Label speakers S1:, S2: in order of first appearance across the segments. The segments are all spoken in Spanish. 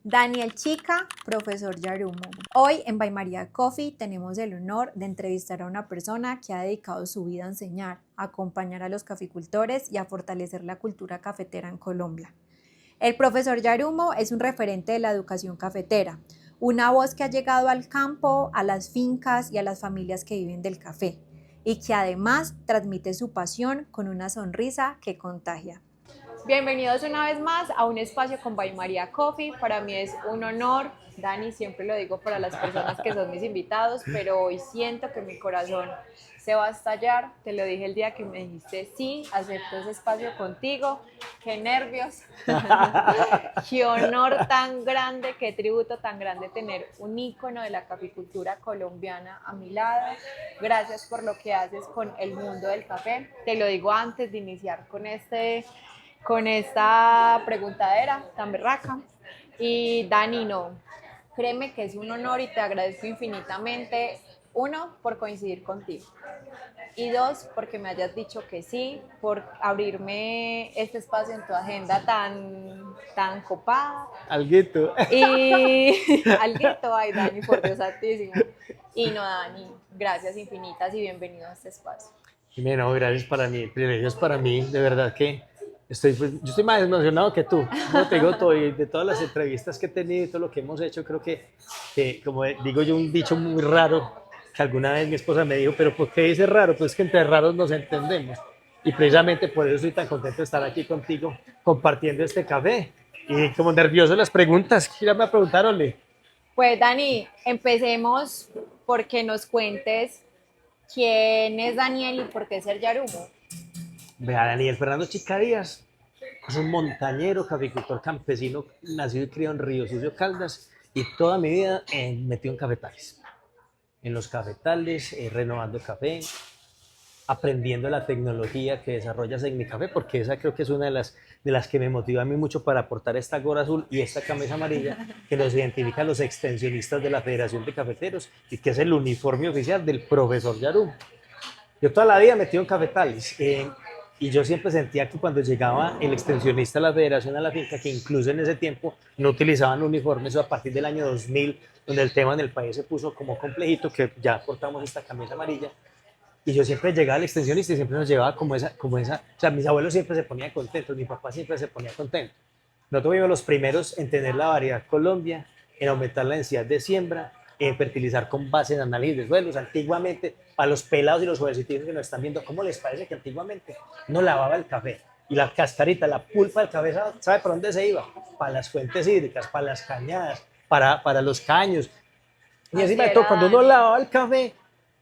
S1: Daniel Chica, profesor Yarumo. Hoy en By María Coffee tenemos el honor de entrevistar a una persona que ha dedicado su vida a enseñar, a acompañar a los caficultores y a fortalecer la cultura cafetera en Colombia. El profesor Yarumo es un referente de la educación cafetera, una voz que ha llegado al campo, a las fincas y a las familias que viven del café, y que además transmite su pasión con una sonrisa que contagia. Bienvenidos una vez más a un espacio con By María Coffee. Para mí es un honor, Dani, siempre lo digo para las personas que son mis invitados, pero hoy siento que mi corazón se va a estallar. Te lo dije el día que me dijiste sí, acepto ese espacio contigo. Qué nervios, qué honor tan grande, qué tributo tan grande tener un ícono de la caficultura colombiana a mi lado. Gracias por lo que haces con el mundo del café. Te lo digo antes de iniciar con esta preguntadera tan berraca. Y Dani, no, créeme que es un honor y te agradezco infinitamente, uno, por coincidir contigo, y dos, porque me hayas dicho que sí, por abrirme este espacio en tu agenda tan copada.
S2: Alguito.
S1: Y alguito, ay Dani, por Dios santísimo. Y no, Dani, gracias infinitas y bienvenido a este espacio.
S2: No, gracias para mí, el privilegio es para mí, de verdad que yo estoy más emocionado que tú. No te digo todo, y de todas las entrevistas que he tenido y todo lo que hemos hecho, creo que como digo yo, un dicho muy raro que alguna vez mi esposa me dijo, pero ¿por qué dice raro? Pues que entre raros nos entendemos. Y precisamente por eso estoy tan contento de estar aquí contigo compartiendo este café. Y como nervioso las preguntas, ¿qué me preguntaron?
S1: Pues Dani, empecemos porque nos cuentes quién es Daniel y por qué ser Yarumo.
S2: Vea, Daniel Fernando Chica Díaz es un montañero, caficultor campesino, nacido y criado en Río Sucio, Caldas, y toda mi vida metido en cafetales. En los cafetales, renovando café, aprendiendo la tecnología que desarrolla Café, porque esa creo que es una de las que me motiva a mí mucho para aportar esta gorra azul y esta camisa amarilla que nos identifica a los extensionistas de la Federación de Cafeteros y que es el uniforme oficial del profesor Yarum. Yo toda la vida metido en cafetales y yo siempre sentía que cuando llegaba el extensionista de la federación a la finca, que incluso en ese tiempo no utilizaban uniformes, a partir del año 2000, donde el tema en el país se puso como complejito, que ya portamos esta camisa amarilla, y yo siempre llegaba al extensionista y siempre nos llevaba o sea, mis abuelos siempre se ponían contentos, mi papá siempre se ponía contento. Nosotros fuimos los primeros en tener la variedad Colombia, en aumentar la densidad de siembra, en fertilizar con base en análisis de suelos. Antiguamente, para los pelados y los jovencitos que nos están viendo, ¿cómo les parece que antiguamente no lavaba el café? Y la cascarita, la pulpa del café, ¿sabe para dónde se iba? Para las fuentes hídricas, para las cañadas, para los caños. Y encima de todo, cuando uno lavaba el café,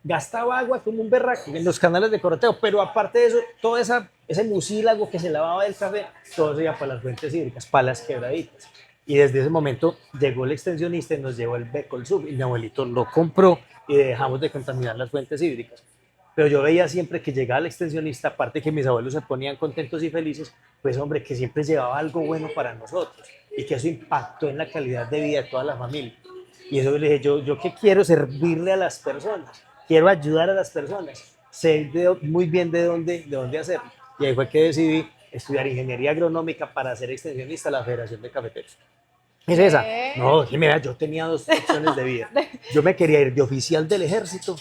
S2: gastaba agua como un berraco en los canales de corteo, pero aparte de eso, todo ese mucílago que se lavaba del café, todo se iba para las fuentes hídricas, para las quebraditas. Y desde ese momento llegó el extensionista y nos llevó el Becol Sub, y mi abuelito lo compró y dejamos de contaminar las fuentes hídricas. Pero yo veía siempre que llegaba el extensionista, aparte que mis abuelos se ponían contentos y felices, pues hombre, que siempre llevaba algo bueno para nosotros y que eso impactó en la calidad de vida de toda la familia. Y eso le dije, yo que quiero servirle a las personas, quiero ayudar a las personas, sé muy bien de dónde hacerlo. Y ahí fue que decidí estudiar ingeniería agronómica para ser extensionista de la Federación de Cafeteros. ¿Es esa? No, mira, yo tenía dos opciones de vida. Yo me quería ir de oficial del ejército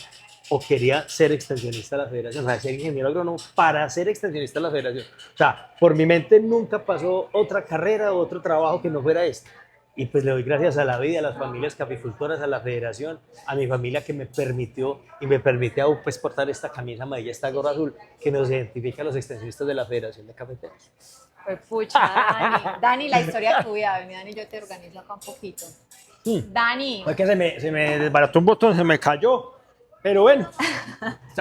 S2: o quería ser extensionista de la federación, o sea, ser ingeniero agrónomo para ser extensionista de la federación. O sea, por mi mente nunca pasó otra carrera o otro trabajo que no fuera este. Y pues le doy gracias a la vida, a las familias caficultoras, a la federación, a mi familia que me permitió y me permite aún pues portar esta camisa amarilla, esta gorra azul que nos identifica a los extensionistas de la Federación de Cafeteros.
S1: Pues pucha, Dani, la historia tuya, ven, Dani, yo te organizo acá un poquito. Dani.
S2: Fue que se me desbarató un botón, se me cayó, pero bueno.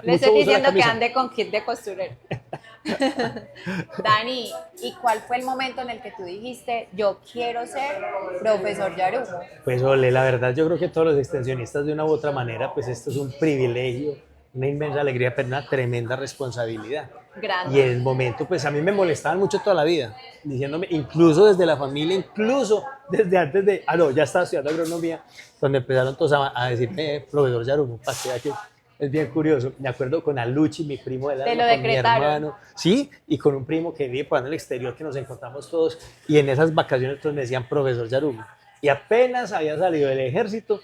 S1: Le estoy diciendo que ande con kit de costurero. Dani, ¿y cuál fue el momento en el que tú dijiste, yo quiero ser profesor Yarumo?
S2: Pues ole, la verdad yo creo que todos los extensionistas de una u otra manera, pues esto es un privilegio, una inmensa alegría, pero una tremenda responsabilidad.
S1: Grande.
S2: Y en el momento, pues a mí me molestaban mucho toda la vida, diciéndome, incluso desde la familia, incluso desde antes de, no, ya estaba estudiando agronomía, cuando empezaron todos a decirme, profesor Yarumo, pasé aquí. Es bien curioso, me acuerdo con Aluchi, mi primo del alma, con mi hermano, sí, y con un primo que vive por ahí en el exterior que nos encontramos todos, y en esas vacaciones todos me decían profesor Yarumo. y apenas había salido del ejército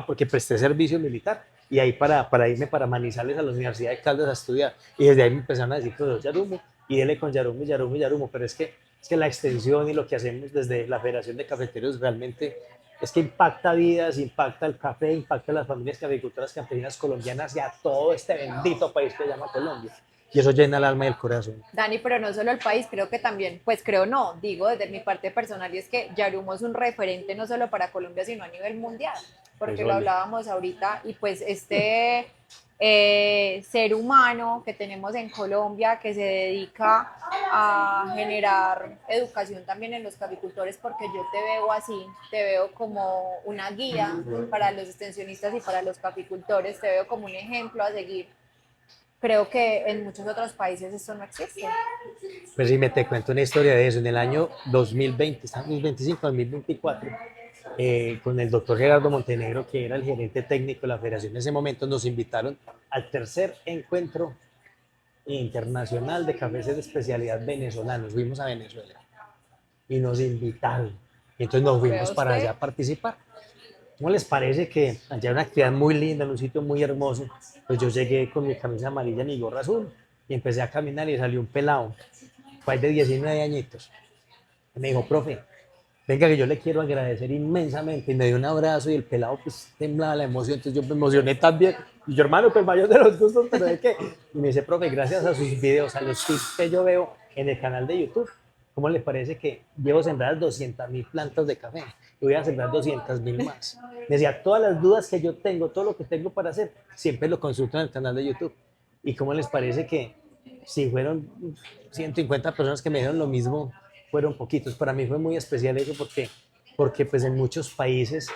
S2: porque presté servicio militar y ahí para irme para Manizales a la Universidad de Caldas a estudiar. Y desde ahí me empezaron a decir, profesor Yarumo, y dele con Yarumo, Yarumo, Yarumo, pero es que la extensión y lo que hacemos desde la Federación de Cafeteros realmente es que impacta vidas, impacta el café, impacta a las familias caficultoras campesinas colombianas y a todo este bendito país que se llama Colombia. Y eso llena el alma y el corazón.
S1: Dani, pero no solo el país, creo que también, pues creo no, digo desde mi parte personal, y es que Yarumo es un referente no solo para Colombia, sino a nivel mundial, porque
S2: Pues,
S1: lo
S2: oye,
S1: hablábamos ahorita, y pues este ser humano que tenemos en Colombia que se dedica a generar educación también en los caficultores, porque yo te veo así, te veo como una guía para los extensionistas y para los caficultores, te veo como un ejemplo a seguir. Creo que en muchos otros países esto no existe.
S2: pues sí, me te cuento una historia de eso. En el año 2020, estamos 2025, 2024, con el doctor Gerardo Montenegro, que era el gerente técnico de la federación en ese momento, nos invitaron al tercer encuentro internacional de cafés de especialidad venezolanos. Fuimos a Venezuela y nos invitaron. Y entonces nos
S1: ¿Vea
S2: fuimos para allá
S1: usted?
S2: a participar. ¿Cómo les parece que allá hay una actividad muy linda, en un sitio muy hermoso? Pues yo llegué con mi camisa amarilla y mi gorra azul y empecé a caminar y salió un pelado, fue de 19 añitos. Y me dijo, profe, venga que yo le quiero agradecer inmensamente. Y me dio un abrazo y el pelado pues temblaba la emoción, entonces yo me emocioné también. Y yo, hermano, pues mayor de los gustos, pero ¿de qué? Y me dice, profe, gracias a sus videos, a los tips que yo veo en el canal de YouTube, ¿cómo le parece que llevo sembradas 200.000 plantas de café? Y voy a sembrar 200.000 más. Me decía, todas las dudas que yo tengo, todo lo que tengo para hacer, siempre lo consulto en el canal de YouTube. ¿Y cómo les parece que si fueron 150 personas que me dijeron lo mismo, fueron poquitos? Para mí fue muy especial eso porque pues en muchos países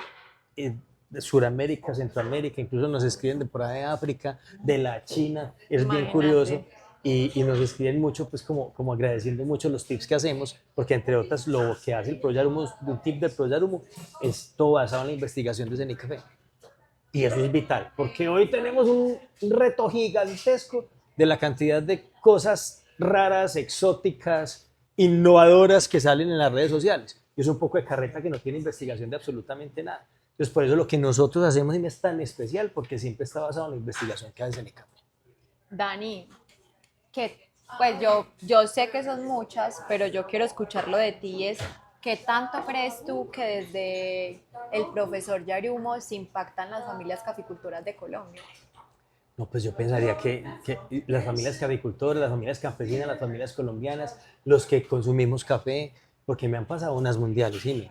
S2: de Sudamérica, Centroamérica, incluso nos escriben de por ahí de África, de la China, es bien curioso.
S1: Imagínate.
S2: Y nos escriben mucho, pues como agradeciendo mucho los tips que hacemos, porque entre otras lo que hace el Proyarumo, un tip del Proyarumo, es todo basado en la investigación de Cenicafé. Y eso es vital, porque hoy tenemos un reto gigantesco de la cantidad de cosas raras, exóticas, innovadoras que salen en las redes sociales. Y es un poco de carreta que no tiene investigación de absolutamente nada. Entonces, por eso lo que nosotros hacemos es tan especial, porque siempre está basado en la investigación que hace Seneca.
S1: Dani, que pues yo sé que son muchas, pero yo quiero escucharlo de ti. Es ¿qué tanto crees tú que desde el profesor Yarumo se impactan las familias caficultoras de Colombia?
S2: No, pues yo pensaría que las familias caficultoras, las familias campesinas, las familias colombianas, los que consumimos café, porque me han pasado unas mundiales, ¿sí?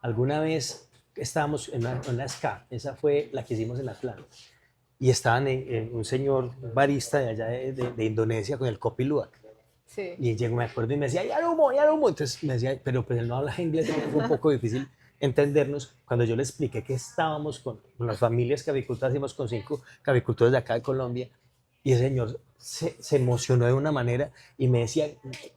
S2: Alguna vez estábamos en una SCA, esa fue la que hicimos en Atlanta, y estaban un señor barista de allá de Indonesia con el Kopi Luwak.
S1: Sí.
S2: Y llegó, me acuerdo, y me decía, Yarumo, Yarumo. Entonces me decía, pero pues él no habla inglés, fue un poco difícil entendernos. Cuando yo le expliqué que estábamos con las familias caficultoras, íbamos con 5 caficultores de acá de Colombia, y el señor se emocionó de una manera y me decía,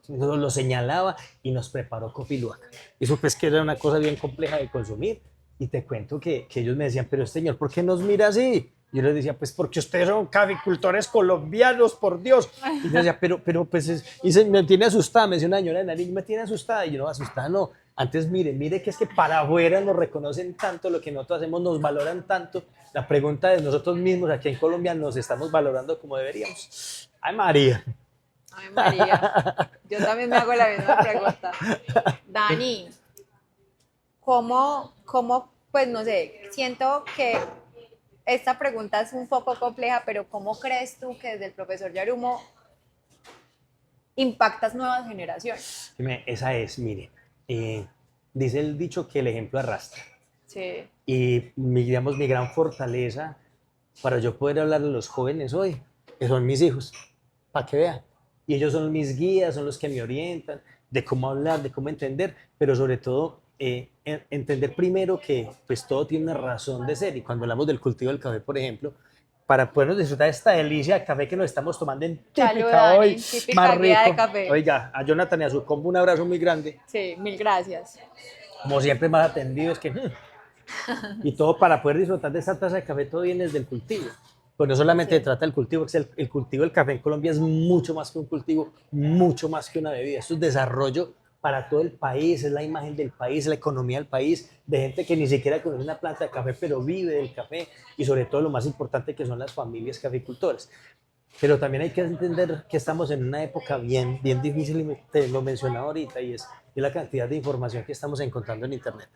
S2: lo señalaba y nos preparó Kopi Luwak. Eso pues que era una cosa bien compleja de consumir. Y te cuento que ellos me decían, pero señor, ¿por qué nos mira así? Yo les decía, pues porque ustedes son caficultores colombianos, por Dios. Y yo decía, pero pues, me tiene asustada, me decía una señora de nariz, me tiene asustada. Y yo, no, asustada no. Antes, mire que es que para afuera nos reconocen tanto, lo que nosotros hacemos nos valoran tanto. La pregunta es, nosotros mismos aquí en Colombia nos estamos valorando como deberíamos. Ay, María.
S1: Ay, María, yo también me hago la misma pregunta. Dani, pues no sé, siento que esta pregunta es un poco compleja, pero ¿cómo crees tú que desde el profesor Yarumo impactas nuevas generaciones?
S2: Esa es, mire, dice el dicho que el ejemplo arrastra.
S1: Sí.
S2: Y digamos, mi gran fortaleza para yo poder hablar de los jóvenes hoy, que son mis hijos, para que vean. Y ellos son mis guías, son los que me orientan de cómo hablar, de cómo entender, pero sobre todo entender primero que pues todo tiene una razón de ser. Y cuando hablamos del cultivo del café, por ejemplo, para podernos disfrutar de esta delicia de café que nos estamos tomando en
S1: Salud,
S2: típica hoy,
S1: Dani, típica
S2: más
S1: guía de
S2: rico.
S1: café.
S2: Oiga, a Jonathan y a su combo un abrazo muy grande.
S1: Sí, mil gracias.
S2: Como siempre, más atendidos que... Y todo para poder disfrutar de esta taza de café, todo viene desde el cultivo. Pues no solamente se trata del cultivo, es el cultivo del café en Colombia es mucho más que un cultivo, mucho más que una bebida. Esto es desarrollo para todo el país, es la imagen del país, la economía del país, de gente que ni siquiera conoce una planta de café, pero vive del café, y sobre todo lo más importante que son las familias caficultoras. Pero también hay que entender que estamos en una época bien difícil, y te lo mencionaba ahorita, y la cantidad de información que estamos encontrando en Internet.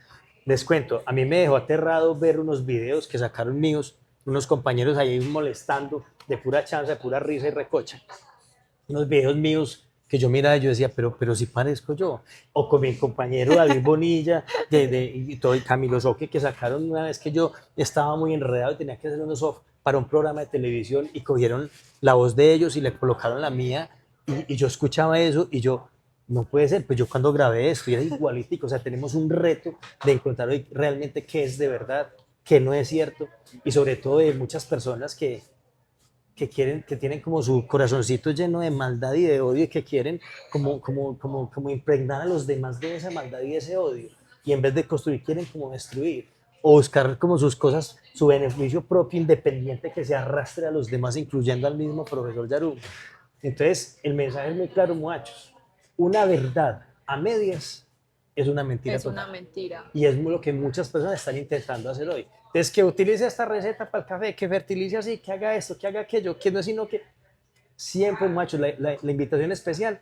S2: Les cuento, a mí me dejó aterrado ver unos videos que sacaron míos, unos compañeros ahí molestando, de pura chanza, de pura risa y recocha. Unos videos míos que yo miraba y yo decía, pero si parezco yo. O con mi compañero David Bonilla y todo, y Camilo Soque, que sacaron una vez que yo estaba muy enredado y tenía que hacer unos off para un programa de televisión, y cogieron la voz de ellos y le colocaron la mía, y yo escuchaba eso y yo, no puede ser, pues yo cuando grabé esto era igualítico. O sea, tenemos un reto de encontrar hoy realmente qué es de verdad, qué no es cierto, y sobre todo de muchas personas que tienen como su corazoncito lleno de maldad y de odio, y que quieren como impregnar a los demás de esa maldad y de ese odio, y en vez de construir quieren como destruir, o buscar como sus cosas, su beneficio propio independiente que se arrastre a los demás, incluyendo al mismo profesor Yarum. Entonces, el mensaje es muy claro, muchachos. Una verdad a medias es una mentira
S1: Es
S2: total.
S1: una mentira.
S2: Y es lo que muchas personas están intentando hacer hoy. Entonces, que utilice esta receta para el café, que fertilice así, que haga esto, que haga aquello, que no es sino que siempre, muchachos, la invitación especial.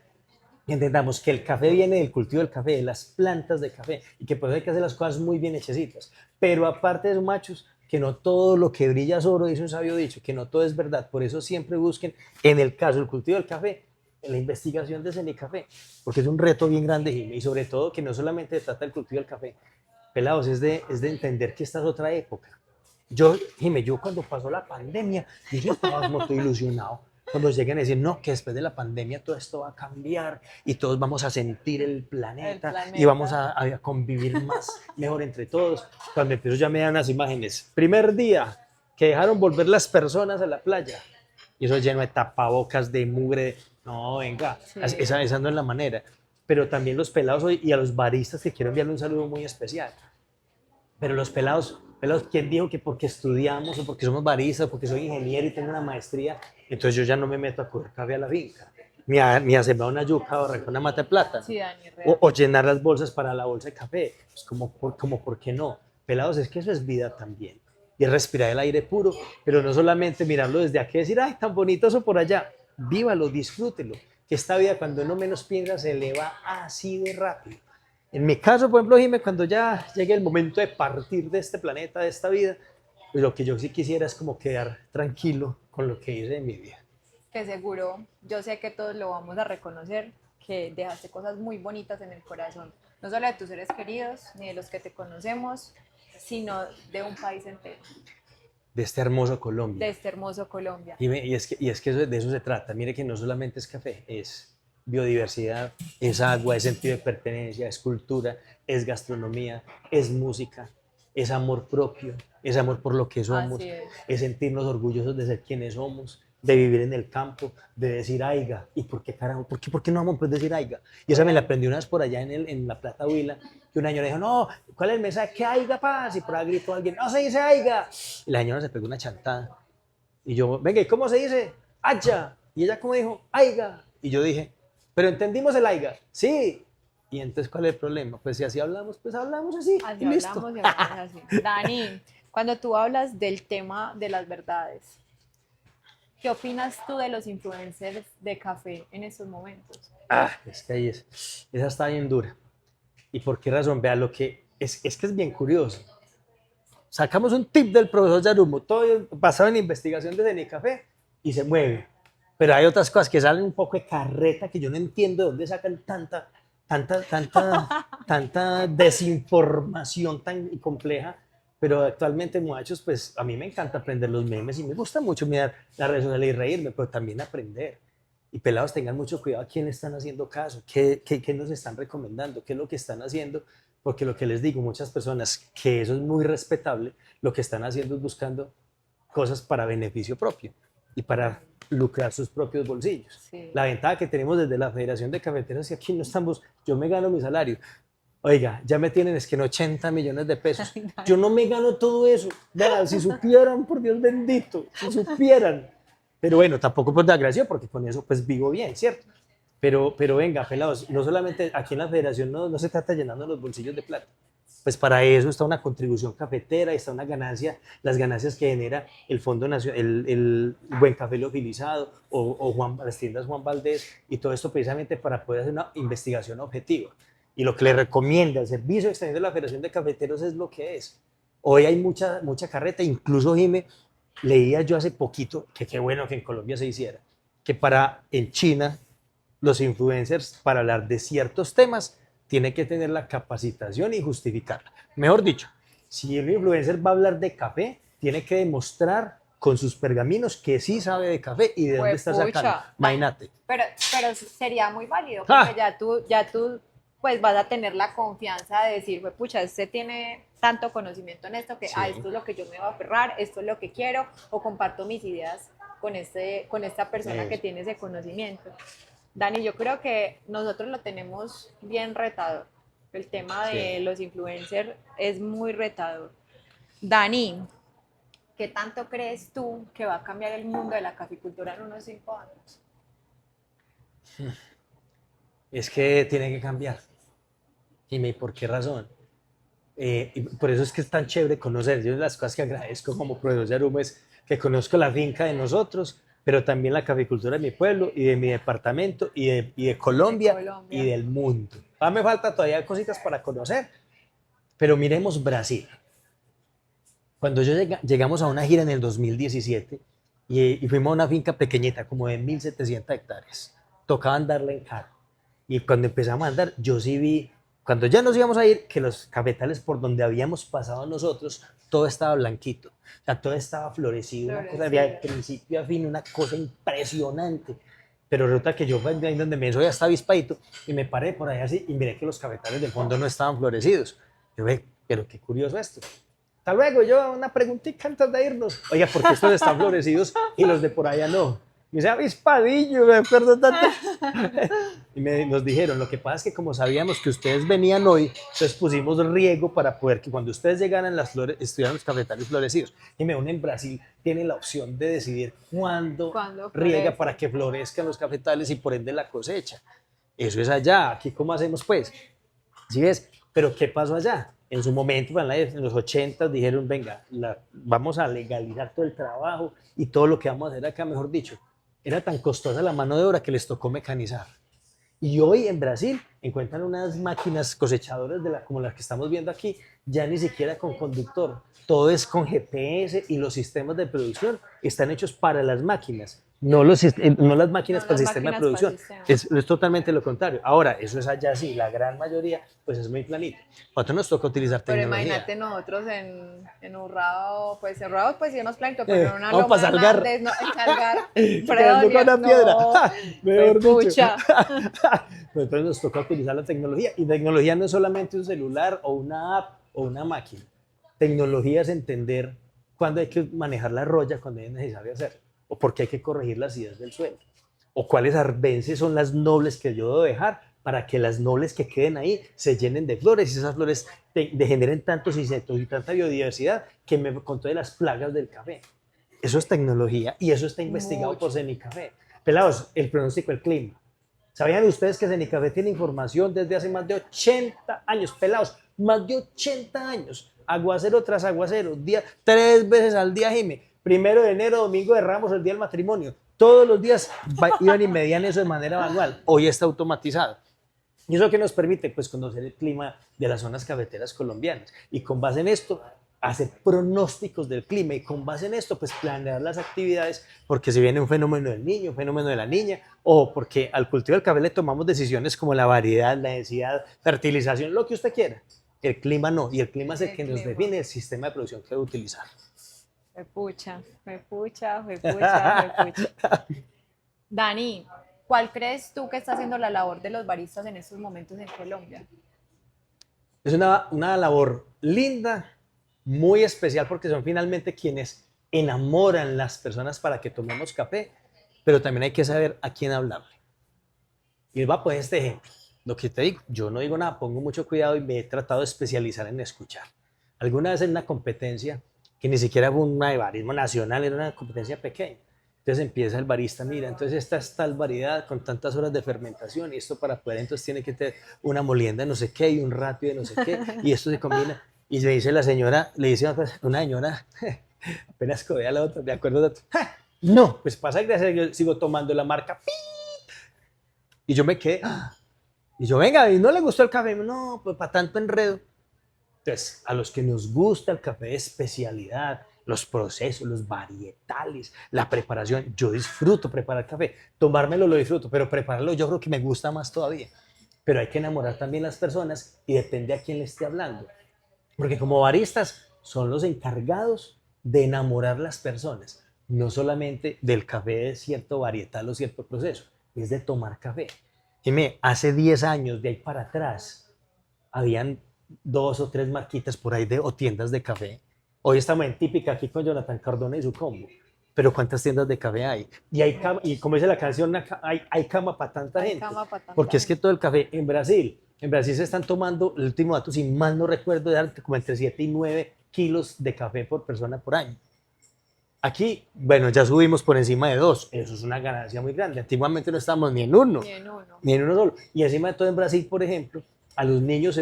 S2: Entendamos que el café viene del cultivo del café, de las plantas de café, y que por eso hay que hacer las cosas muy bien hechecitas. Pero aparte de eso, machos, que no todo lo que brilla es oro, dice un sabio dicho, que no todo es verdad. Por eso siempre busquen, en el caso del cultivo del café, en la investigación de Cenicafé, porque es un reto bien grande, Jimmy, y sobre todo que no solamente se trata del cultivo del café, pelados, es de entender que esta es otra época. Jimmy, yo cuando pasó la pandemia, yo estaba como todo ilusionado. Cuando lleguen a decir, no, que después de la pandemia todo esto va a cambiar y todos vamos a sentir el planeta y vamos a convivir más, mejor entre todos. Cuando empiezo ya me dan las imágenes. Primer día que dejaron volver las personas a la playa, y eso lleno de tapabocas, de mugre. No, venga,
S1: Sí.
S2: esa no es la manera. Pero también los pelados hoy, y a los baristas que quiero enviarle un saludo muy especial. Pero los pelados, ¿quién dijo que porque estudiamos o porque somos baristas o porque soy ingeniero y tengo una maestría, entonces yo ya no me meto a coger café a la finca? Ni a sembrar una yuca o arrancar una mata de plátano.
S1: Sí, Dani,
S2: O llenar las bolsas para la bolsa de café. Pues ¿por qué no? Pelados, es que eso es vida también. Y es respirar el aire puro, pero no solamente mirarlo desde aquí y decir, ay, tan bonito eso por allá. Vívalo, disfrútelo. Que esta vida, cuando uno menos piensa, se le va así de rápido. En mi caso, por ejemplo, Jimé, cuando ya llegue el momento de partir de este planeta, de esta vida, pues lo que yo sí quisiera es como quedar tranquilo con lo que hice en mi vida.
S1: Que seguro, yo sé que todos lo vamos a reconocer, que dejaste cosas muy bonitas en el corazón, no solo de tus seres queridos, ni de los que te conocemos, sino de un país entero,
S2: De este hermoso Colombia.
S1: de este hermoso Colombia.
S2: Y es que de eso se trata. Mire que no solamente es café, es biodiversidad, es agua, es sentido de pertenencia, es cultura, es gastronomía, es música, es amor propio, es amor por lo que somos,
S1: Así
S2: es sentirnos orgullosos de ser quienes somos, de vivir en el campo, de decir aiga. ¿Y por qué carajo? ¿Por qué no vamos a poder decir aiga? Y esa me la aprendí una vez por allá en la Plata Huila, que una señora dijo, no, ¿cuál es el mensaje? ¿Qué aiga, paz? Y por ahí gritó alguien, no se dice aiga. Y la señora se pegó una chantada. Y yo, venga, ¿y cómo se dice? Haya. Y ella como dijo, aiga. Y yo dije, pero entendimos el aiga. Sí. Y entonces, ¿cuál es el problema? Pues si así hablamos, pues hablamos así.
S1: Así
S2: y listo.
S1: hablamos y hablamos así. Dani, cuando tú hablas del tema de las verdades, ¿qué opinas tú de los influencers de café en estos momentos?
S2: Es que ahí esa está bien dura. ¿Y por qué razón? Vea, lo que es que es bien curioso. Sacamos un tip del profesor Yarumo, todo basado en investigación de Cenicafé, y se mueve. Pero hay otras cosas que salen un poco de carreta, que yo no entiendo de dónde sacan tanta desinformación tan compleja. Pero actualmente, muchachos, pues a mí me encanta aprender los memes y me gusta mucho mirar las redes sociales y reírme, pero también aprender. Y pelados, tengan mucho cuidado a quién le están haciendo caso, qué nos están recomendando, qué es lo que están haciendo, porque lo que les digo, muchas personas, que eso es muy respetable, lo que están haciendo es buscando cosas para beneficio propio y para lucrar sus propios bolsillos.
S1: Sí.
S2: La ventaja que tenemos desde la Federación de Cafeteros es que aquí no estamos, yo me gano mi salario. Oiga, ya me tienen es que en 80 millones de pesos. Yo no me gano todo eso. Vean, si supieran, por Dios bendito, si supieran. Pero bueno, tampoco por desgracia, porque con eso pues vivo bien, ¿cierto? Pero venga, pelados, no solamente aquí en la federación no se trata llenando los bolsillos de plata. Pues para eso está una contribución cafetera, está una ganancia, las ganancias que genera el Fondo Nacional, el Buen Café Liofilizado las tiendas Juan Valdés, y todo esto precisamente para poder hacer una investigación objetiva. Y lo que le recomienda el Servicio Extendido de la Federación de Cafeteros es lo que es. Hoy hay mucha carreta, incluso Jime, leía yo hace poquito, que qué bueno que en Colombia se hiciera, que en China los influencers para hablar de ciertos temas tienen que tener la capacitación y justificarla. Mejor dicho, si el influencer va a hablar de café, tiene que demostrar con sus pergaminos que sí sabe de café y de dónde está sacando. Imagínate.
S1: Pero sería muy válido, porque ya tú pues vas a tener la confianza de decir, pues pucha, usted tiene tanto conocimiento en esto que esto es lo que yo me voy a aferrar, esto es lo que quiero, o comparto mis ideas con esta persona que tiene ese conocimiento. Dani, yo creo que nosotros lo tenemos bien retador. El tema de los influencers es muy retador. Dani, ¿qué tanto crees tú que va a cambiar el mundo de la caficultura en unos 5 años?
S2: Es que tiene que cambiar. ¿Y por qué razón? Y por eso es que es tan chévere conocer. Yo, las cosas que agradezco como profesor Yarumo es que conozco la finca de nosotros, pero también la caficultura de mi pueblo y de mi departamento y de Colombia y del mundo. Me falta todavía cositas para conocer, pero miremos Brasil. Cuando llegamos a una gira en el 2017 y fuimos a una finca pequeñita, como de 1.700 hectáreas, tocaba andarla en carro. Y cuando empezamos a andar, yo sí vi, cuando ya nos íbamos a ir, que los cafetales por donde habíamos pasado nosotros, todo estaba blanquito, o sea, todo estaba florecido, una cosa de principio a fin, una cosa impresionante. Pero resulta que yo fui ahí donde me soy hasta avispadito y me paré por ahí así y miré que los cafetales del fondo no estaban florecidos. Yo ve, pero qué curioso esto. Hasta luego, yo una preguntita antes de irnos. Oiga, ¿por qué estos están florecidos y los de por allá no? Y dice, avispadillo, me acuerdo tanto. Y nos dijeron, lo que pasa es que como sabíamos que ustedes venían hoy, entonces pusimos riego para poder que cuando ustedes llegaran las flores, estuvieran los cafetales florecidos. Y uno en Brasil tiene la opción de decidir cuándo riega para que florezcan los cafetales y por ende la cosecha. Eso es allá. Aquí, ¿cómo hacemos pues? ¿Sí ves? Pero ¿qué pasó allá? En su momento, en los 80, dijeron, venga, vamos a legalizar todo el trabajo y todo lo que vamos a hacer acá, mejor dicho. Era tan costosa la mano de obra que les tocó mecanizar. Y hoy en Brasil encuentran unas máquinas cosechadoras como las que estamos viendo aquí, ya ni siquiera con conductor. Todo es con GPS y los sistemas de producción están hechos para las máquinas, no las máquinas para el sistema de producción. Es totalmente lo contrario. Ahora, eso es allá sí, la gran mayoría pues es muy planito. Nosotros nos toca utilizar tecnología.
S1: Pero imagínate nosotros en Urrao, pues sí unos planitos, pero en una
S2: loma
S1: para salgar.
S2: No,
S1: salgar.
S2: Con una piedra. Mejor dicho. Entonces nos toca utilizar la tecnología. Y tecnología no es solamente un celular o una app o una máquina. Tecnología es entender cuándo hay que manejar la roya, cuándo es necesario hacerlo, o por qué hay que corregir las ideas del suelo, o cuáles arbences son las nobles que yo debo dejar para que las nobles que queden ahí se llenen de flores y esas flores generen tantos insectos y tanta biodiversidad que me contó de las plagas del café. Eso es tecnología y eso está investigado por Cenicafé. Pelados, el pronóstico del clima. ¿Sabían ustedes que Cenicafé tiene información desde hace más de 80 años? Pelados, más de 80 años. Aguacero tras aguacero, 3 veces al día, Jime. 1 de enero, domingo de Ramos, el día del matrimonio. Todos los días iban y medían eso de manera manual. Hoy está automatizado. ¿Y eso qué nos permite? Pues conocer el clima de las zonas cafeteras colombianas. Y con base en esto, hacer pronósticos del clima. Y con base en esto, pues planear las actividades. Porque si viene un fenómeno del niño, un fenómeno de la niña, o porque al cultivo del café le tomamos decisiones como la variedad, la densidad, fertilización, lo que usted quiera. El clima no. Y el clima es el que nos define el sistema de producción que debe utilizar.
S1: Me pucha. Dani, ¿cuál crees tú que está haciendo la labor de los baristas en estos momentos en Colombia?
S2: Es una labor linda, muy especial, porque son finalmente quienes enamoran las personas para que tomemos café, pero también hay que saber a quién hablarle. Y va a poner este ejemplo. Lo que te digo, yo no digo nada, pongo mucho cuidado y me he tratado de especializar en escuchar. Alguna vez en una competencia, que ni siquiera fue una de barismo nacional, era una competencia pequeña. Entonces empieza el barista, mira, entonces esta es tal variedad con tantas horas de fermentación y esto para poder, entonces tiene que tener una molienda de no sé qué y un ratio de no sé qué y esto se combina. Y le dice la señora, le dice una señora, apenas codea a la otra, de acuerdo, de ¡ja! No, pues pasa que yo sigo tomando la marca ¡pi! Y yo me quedé, ¡ah! Y yo, venga, ¿y no le gustó el café? No, pues para tanto enredo. Entonces, a los que nos gusta el café de especialidad, los procesos, los varietales, la preparación, yo disfruto preparar café, tomármelo lo disfruto, pero prepararlo yo creo que me gusta más todavía. Pero hay que enamorar también las personas y depende a quién le esté hablando. Porque como baristas son los encargados de enamorar las personas, no solamente del café de cierto varietal o cierto proceso, es de tomar café. Dime, hace 10 años de ahí para atrás, habían 2 o 3 marquitas por ahí o tiendas de café. Hoy estamos en típica aquí con Jonathan Cardona y su combo. Pero ¿cuántas tiendas de café hay? Y como dice la canción, hay cama para tanta gente. Porque es que todo el café en Brasil se están tomando, el último dato, si mal no recuerdo, de como entre 7 y 9 kilos de café por persona por año. Aquí, bueno, ya subimos por encima de 2. Eso es una ganancia muy grande. Antiguamente no estábamos ni en uno. Ni en uno solo. Y encima de todo en Brasil, por ejemplo, a los niños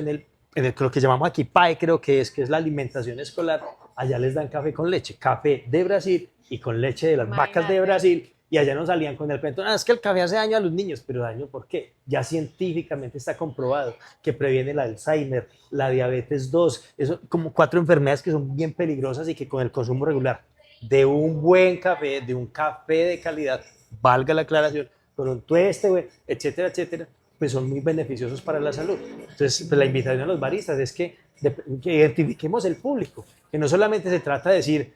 S2: lo que llamamos aquí PAE, creo que es la alimentación escolar, allá les dan café con leche. Café de Brasil y con leche de las vacas de Brasil. Y allá no salían con el cuento, es que el café hace daño a los niños, pero daño ¿por qué? Ya científicamente está comprobado que previene el Alzheimer, la diabetes 2, eso como 4 enfermedades que son bien peligrosas y que con el consumo regular de un buen café, de un café de calidad, valga la aclaración, con un tueste, etcétera, etcétera, pues son muy beneficiosos para la salud. Entonces, pues la invitación a los baristas es que identifiquemos el público, que no solamente se trata de decir,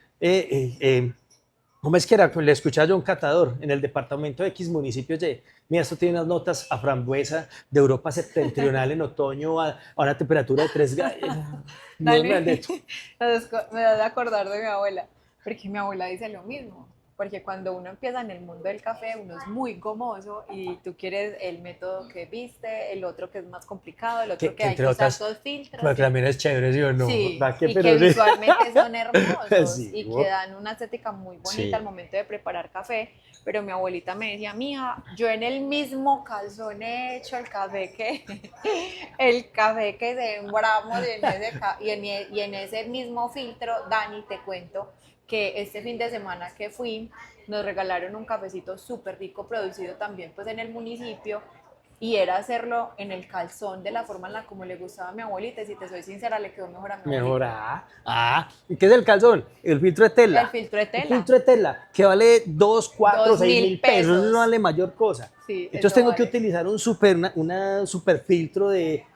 S2: ¿cómo es que era? Le escuchaba yo a un catador en el departamento de X municipio de, mira, esto tiene unas notas a frambuesa de Europa septentrional en otoño a una temperatura de 3 grados.
S1: Dani, me das de acordar de mi abuela, porque mi abuela dice lo mismo, porque cuando uno empieza en el mundo del café, uno es muy gomoso y tú quieres el método que viste, el otro que es más complicado, el otro que hay que usar dos filtros.
S2: Porque también es chévere, ¿sí o no?
S1: Sí, y que visualmente son hermosos sí, y que dan una estética muy bonita sí. Al momento de preparar café. Pero mi abuelita me decía, mija, yo en el mismo calzón he hecho el café que sembramos y en ese mismo filtro, Dani, te cuento que este fin de semana que fui, nos regalaron un cafecito súper rico, producido también pues en el municipio, y era hacerlo en el calzón de la forma en la como le gustaba a mi abuelita, y si te soy sincera, le quedó mejor a mi abuelita.
S2: ¿Y qué es el calzón? El filtro de tela.
S1: El filtro de tela.
S2: El filtro de tela, que vale 2, 4, 6 mil pesos, no vale mayor cosa. Sí, entonces tengo que utilizar un super filtro de...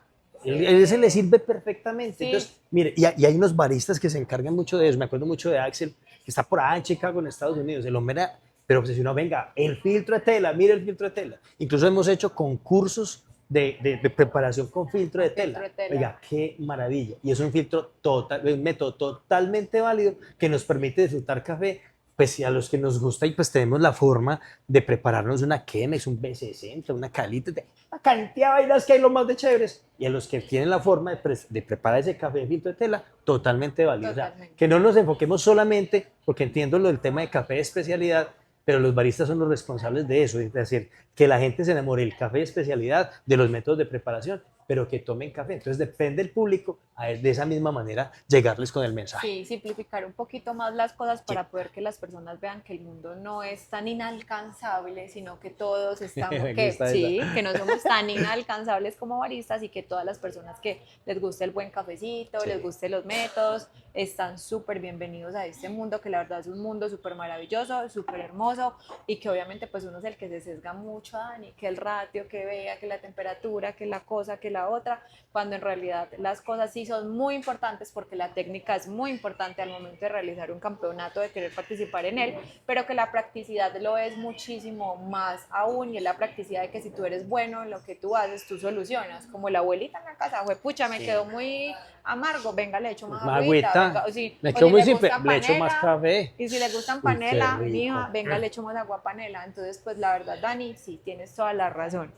S2: Ese le sirve perfectamente. Sí. Entonces, mire, y hay unos baristas que se encargan mucho de eso. Me acuerdo mucho de Axel, que está por allá en Chicago, en Estados Unidos. El hombre era, pero obsesionado, venga, el filtro de tela, mire el filtro de tela. Incluso hemos hecho concursos de preparación con filtro de tela. Oiga, qué maravilla. Y es un un método totalmente válido que nos permite disfrutar café. Pues a los que nos gusta y pues tenemos la forma de prepararnos una Chemex, un B60, una Calita, una cantidad de vainas que hay lo más de chéveres. Y a los que tienen la forma de preparar ese café en filtro de tela, totalmente válido. Totalmente. O sea, que no nos enfoquemos solamente, porque entiendo lo del tema de café de especialidad, pero los baristas son los responsables de eso, es decir, que la gente se enamore del café de especialidad, de los métodos de preparación, pero que tomen café. Entonces depende del público, de esa misma manera llegarles con el mensaje.
S1: Sí, simplificar un poquito más las cosas para poder que las personas vean que el mundo no es tan inalcanzable, sino que todos estamos, que no somos tan inalcanzables como baristas y que todas las personas que les guste el buen cafecito, les guste los métodos, están súper bienvenidos a este mundo, que la verdad es un mundo súper maravilloso, súper hermoso, y que obviamente pues uno es el que se sesga mucho, Dani, que el ratio, que vea, que la temperatura, que la cosa, que la otra, cuando en realidad las cosas sí son muy importantes, porque la técnica es muy importante al momento de realizar un campeonato, de querer participar en él, pero que la practicidad lo es muchísimo más aún, y es la practicidad de que si tú eres bueno en lo que tú haces, tú solucionas, como la abuelita en la casa, fue pucha, me quedó muy amargo, venga, le echo más agüita, venga,
S2: me quedó muy simple, le echo más café.
S1: Y si le gustan panela, mija, venga, le echo más agua panela. Entonces, pues la verdad, Dani, sí, tienes toda la razón.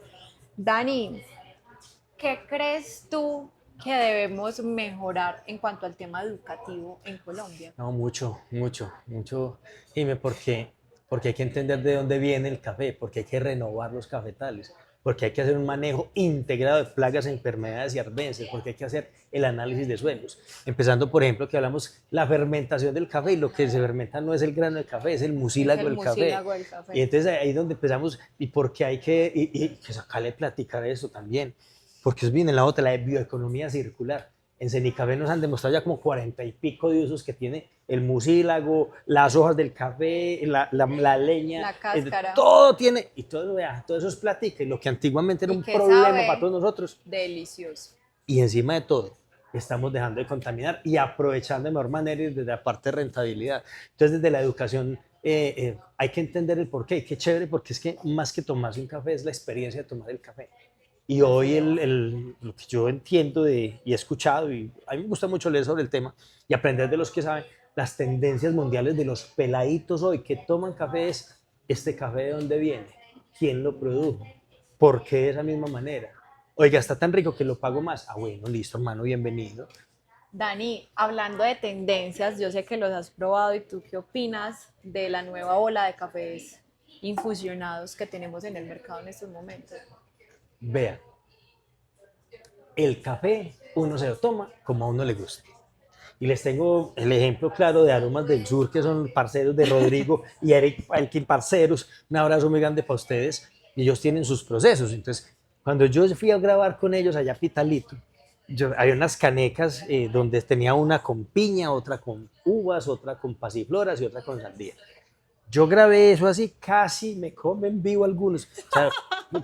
S1: Dani, ¿qué crees tú que debemos mejorar en cuanto al tema educativo en Colombia?
S2: No, mucho, Jimé, porque porque hay que entender de dónde viene el café, porque hay que renovar los cafetales, porque hay que hacer un manejo integrado de plagas, enfermedades y arbences, porque hay que hacer el análisis de suelos. Empezando, por ejemplo, que hablamos la fermentación del café, y lo que se fermenta no es el grano del café, es el
S1: Es
S2: mucílago
S1: el
S2: del café.
S1: mucílago del café.
S2: Y entonces ahí es donde empezamos, y porque hay que sacarle platicar eso también, porque es bien en la otra, la de bioeconomía circular. En Cenicafé nos han demostrado ya como 40 y pico de usos que tiene el mucílago, las hojas del café, la leña,
S1: La cáscara.
S2: todo tiene, y todo eso es platica, y lo que antiguamente era
S1: ¿Y
S2: un
S1: qué
S2: problema
S1: sabe?
S2: para todos nosotros.
S1: Delicioso.
S2: Y encima de todo, estamos dejando de contaminar y aprovechando de mejor manera y desde la parte de rentabilidad. Entonces, desde la educación hay que entender el porqué, qué chévere, porque es que más que tomarse un café es la experiencia de tomar el café. Y hoy lo que yo entiendo y he escuchado, y a mí me gusta mucho leer sobre el tema y aprender de los que saben, las tendencias mundiales de los peladitos hoy que toman café es, ¿este café de dónde viene? ¿Quién lo produjo? ¿Por qué de esa misma manera? Oiga, está tan rico que lo pago más. Ah, bueno, listo, hermano, bienvenido.
S1: Dani, hablando de tendencias, yo sé que los has probado y tú qué opinas de la nueva ola de cafés infusionados que tenemos en el mercado en estos momentos.
S2: Vean, el café uno se lo toma como a uno le gusta. Y les tengo el ejemplo claro de Aromas del Sur, que son parceros de Rodrigo y Eric Palkin, parceros. Un abrazo muy grande para ustedes. Y ellos tienen sus procesos. Entonces, cuando yo fui a grabar con ellos allá a Pitalito, había unas canecas donde tenía una con piña, otra con uvas, otra con pasifloras y otra con sandía. Yo grabé eso así, casi me comen vivo algunos. O sea,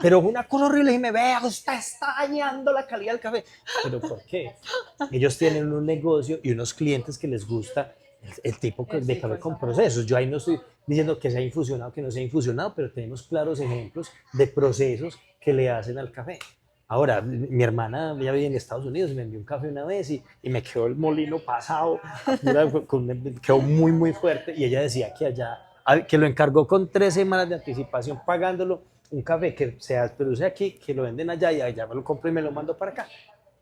S2: pero una cosa horrible y me vea, usted está dañando la calidad del café. ¿Pero por qué? Ellos tienen un negocio y unos clientes que les gusta el tipo de café con procesos. Yo ahí no estoy diciendo que sea infusionado, que no sea infusionado, pero tenemos claros ejemplos de procesos que le hacen al café. Ahora, mi hermana ya vive en Estados Unidos y me envió un café una vez y me quedó el molino pasado, quedó muy, muy fuerte. Y ella decía que allá, que lo encargó con 3 semanas de anticipación pagándolo, un café que se produce aquí, que lo venden allá y allá me lo compro y me lo mando para acá.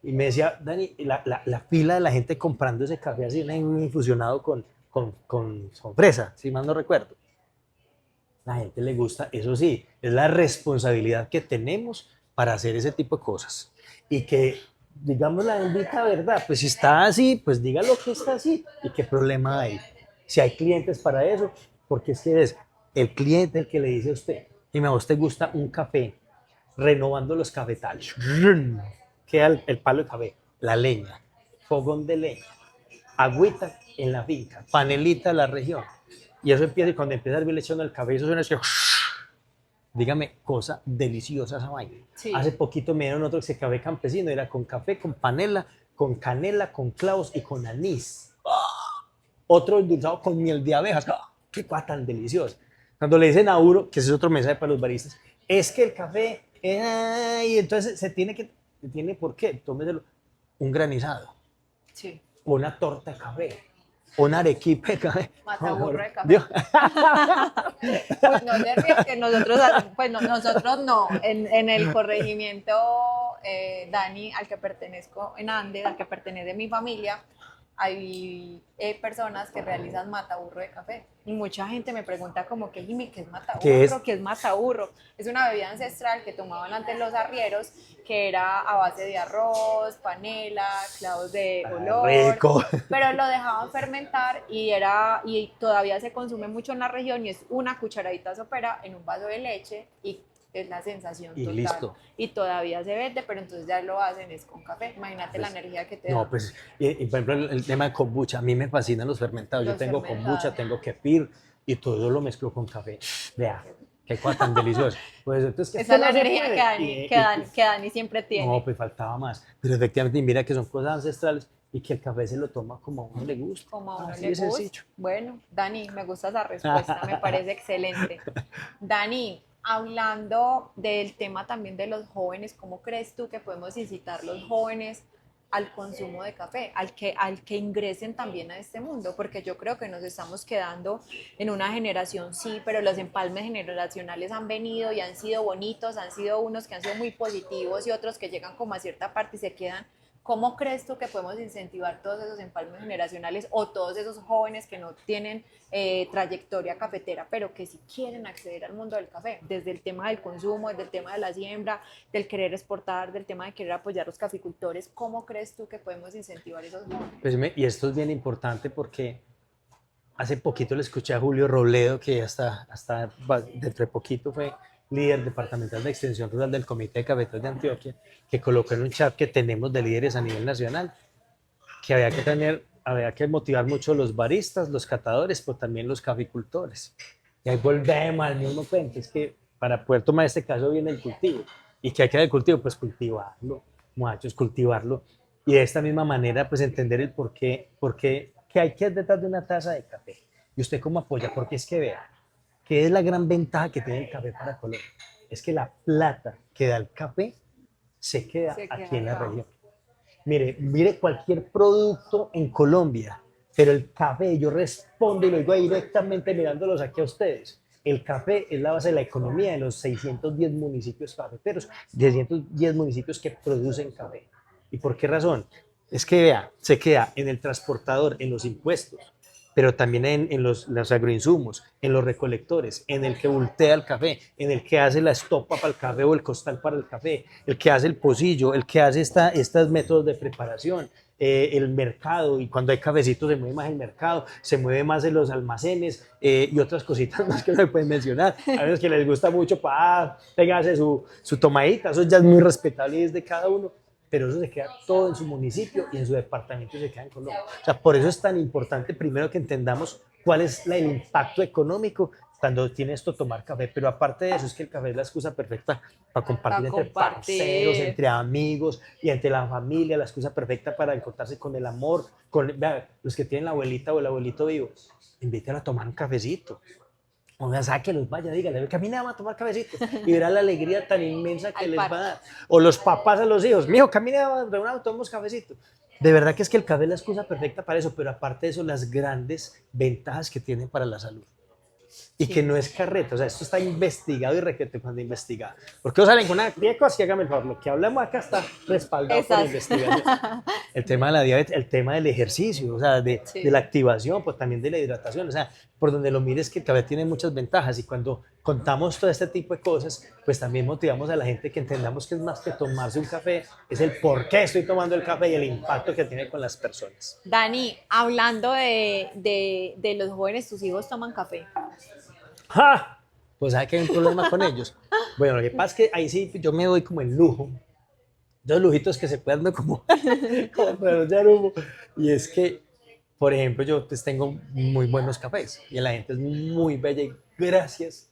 S2: Y me decía, Dani, la fila de la gente comprando ese café así, infusionado con fresa, si mal no recuerdo. La gente le gusta, eso sí, es la responsabilidad que tenemos para hacer ese tipo de cosas. Y que, digamos la bendita verdad, pues si está así, pues diga lo que está así y qué problema hay. Si hay clientes para eso, porque es que es el cliente el que le dice a usted, y a usted gusta un café, renovando los cafetales, queda el palo de café, la leña, fogón de leña, agüita en la finca, panelita en la región. Y eso empieza, y cuando empieza a hervir le echando el café, eso suena así, dígame, cosa deliciosa esa vaina.
S1: Sí.
S2: Hace poquito me dieron otro que se café campesino, era con café, con panela, con canela, con clavos y con anís. Otro endulzado con miel de abejas. ¡Qué cosa tan deliciosa! Cuando le dicen a uno, que ese es otro mensaje para los baristas, es que el café, y entonces tiene por qué, tómeselo, un granizado,
S1: Sí.
S2: una torta de café, un arequipe de café.
S1: Mataburro de café.
S2: Dios.
S1: Pues no se ríe que nosotros, pues no, nosotros no, en el corregimiento Dani, al que pertenezco, en Andes, al que pertenece mi familia, hay personas que realizan mataburro de café. Y mucha gente me pregunta como que, Jimmy, ¿qué es mataburro? ¿Qué es mataburro? Es una bebida ancestral que tomaban antes los arrieros, que era a base de arroz, panela, clavos de olor,
S2: rico.
S1: pero lo dejaban fermentar y todavía se consume mucho en la región y es una cucharadita sopera en un vaso de leche y es la sensación
S2: y
S1: total.
S2: Listo.
S1: Y todavía se vende, pero entonces ya lo hacen es con café. Imagínate pues, la energía que te da.
S2: No, pues, y por ejemplo, el tema de kombucha, a mí me fascinan los fermentados. Yo tengo kombucha, tengo kefir y todo eso lo mezclo con café. Vea, qué cosa tan deliciosa. Pues, entonces,
S1: esa es la energía que Dani siempre tiene.
S2: No, pues faltaba más. Pero efectivamente, mira que son cosas ancestrales y que el café se lo toma como a uno le gusta.
S1: Como a uno le gusta. Sencillo. Bueno, Dani, me gusta esa respuesta, me parece excelente. Dani, hablando del tema también de los jóvenes, ¿cómo crees tú que podemos incitar los jóvenes al consumo de café, al que ingresen también a este mundo? Porque yo creo que nos estamos quedando en una generación, sí, pero los empalmes generacionales han venido y han sido bonitos, han sido unos que han sido muy positivos y otros que llegan como a cierta parte y se quedan, ¿Cómo crees tú que podemos incentivar todos esos empalmes generacionales o todos esos jóvenes que no tienen trayectoria cafetera, pero que sí quieren acceder al mundo del café? Desde el tema del consumo, desde el tema de la siembra, del querer exportar, del tema de querer apoyar a los caficultores. ¿Cómo crees tú que podemos incentivar a esos jóvenes?
S2: Pues y esto es bien importante porque hace poquito le escuché a Julio Robledo, que hasta dentro de poquito fue líder departamental de extensión rural del Comité de Cafeteros de Antioquia, que colocó en un chat que tenemos de líderes a nivel nacional, que había que motivar mucho a los baristas, los catadores, pero también los caficultores. Y ahí volvemos al mismo cuento, es que para poder tomar este caso viene el cultivo. ¿Y qué hay que hacer el cultivo? Pues cultivarlo, muchachos, cultivarlo. Y de esta misma manera, pues entender el por qué qué hay que hacer detrás de una taza de café. ¿Y usted cómo apoya? Porque es que vea, ¿qué es la gran ventaja que tiene el café para Colombia? Es que la plata que da el café se queda aquí en la región. Mire cualquier producto en Colombia, pero el café, yo respondo y lo digo directamente mirándolos aquí a ustedes. El café es la base de la economía de los 610 municipios cafeteros, 610 municipios que producen café. ¿Y por qué razón? Es que vea, se queda en el transportador, en los impuestos, pero también en los agroinsumos, en los recolectores, en el que voltea el café, en el que hace la estopa para el café o el costal para el café, el que hace el pocillo, el que hace estos métodos de preparación, el mercado, y cuando hay cafecito se mueve más el mercado, se mueve más en los almacenes y otras cositas más que no se pueden mencionar. A veces que les gusta mucho, péngase su tomadita, eso ya es muy respetable y es de cada uno, pero eso se queda todo en su municipio y en su departamento y se queda en Colombia. O sea, por eso es tan importante primero que entendamos cuál es el impacto económico cuando tiene esto tomar café, pero aparte de eso es que el café es la excusa perfecta para compartir entre parceros, entre amigos y entre la familia, la excusa perfecta para encontrarse con el amor, vea, los que tienen la abuelita o el abuelito vivo, invítenla a tomar un cafecito. O sea, sáquelos, vaya, dígale, camina a tomar cafecito y verá la alegría tan inmensa que les va a dar. O los papás a los hijos, mijo, camina, reunamos, tomemos cafecito. De verdad que es que el café es la excusa perfecta para eso, pero aparte de eso, las grandes ventajas que tiene para la salud. Y sí, que no es carreta, o sea, esto está investigado y requete cuando investigado. ¿Por qué salen con una cosa que hágame el favor? Lo que hablamos acá está respaldado por investigación. El tema de la diabetes, el tema del ejercicio, o sea, de la activación, pues también de la hidratación, o sea, por donde lo mires que el café tiene muchas ventajas y cuando contamos todo este tipo de cosas, pues también motivamos a la gente que entendamos que es más que tomarse un café, es el por qué estoy tomando el café y el impacto que tiene con las personas.
S1: Dani, hablando de los jóvenes, ¿tus hijos toman café?
S2: ¡Ja! Pues hay que hay un problema con ellos. Bueno, lo que pasa es que ahí sí yo me doy como el lujo, dos lujitos que se pueden dar como pronunciar humo, y es que, por ejemplo, yo pues tengo muy buenos cafés y la gente es muy bella y gracias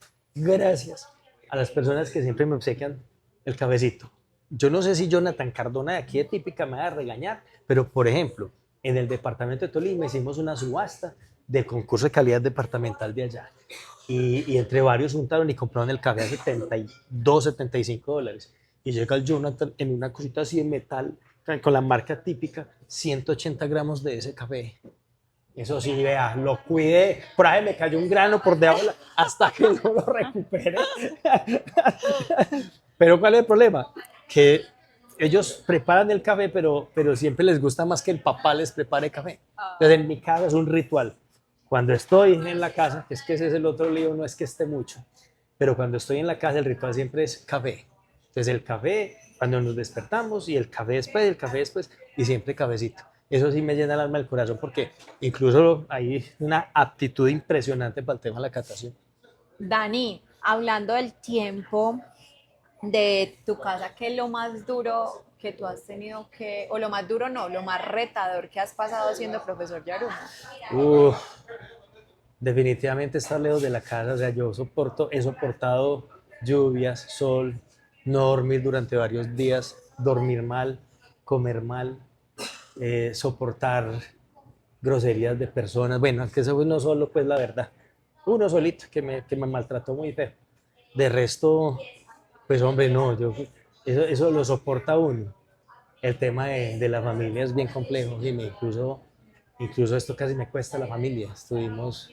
S2: a las personas que siempre me obsequian el cafecito. Yo no sé si Jonathan Cardona de aquí de Típica me va a regañar, pero por ejemplo, en el departamento de Tolima hicimos una subasta del concurso de calidad departamental de allá. Y entre varios juntaron y compraron el café a $72, $75. Y llega el Jonathan en una cosita así de metal, con la marca típica, 180 gramos de ese café. Eso sí, vea, lo cuidé. Por ahí me cayó un grano por debajo hasta que no lo recuperé. Pero ¿cuál es el problema? Que ellos preparan el café, pero siempre les gusta más que el papá les prepare café. Entonces en mi casa es un ritual. Cuando estoy en la casa, es que ese es el otro lío, no es que esté mucho, pero cuando estoy en la casa el ritual siempre es café. Entonces el café cuando nos despertamos y el café después y siempre cafecito. Eso sí me llena el alma, el corazón, porque incluso hay una aptitud impresionante para el tema de la catación.
S1: Dani, hablando del tiempo de tu casa, ¿qué es lo más duro que tú has tenido que, o lo más duro no, lo más retador que has pasado siendo profesor Yarumo?
S2: Definitivamente estar lejos de la casa, o sea, he soportado lluvias, sol, no dormir durante varios días, dormir mal, comer mal, soportar groserías de personas, bueno, es que eso no solo, pues la verdad, uno solito que me maltrató muy feo, de resto, pues hombre, no, eso lo soporta uno. El tema de la familia es bien complejo, y incluso esto casi me cuesta la familia. Estuvimos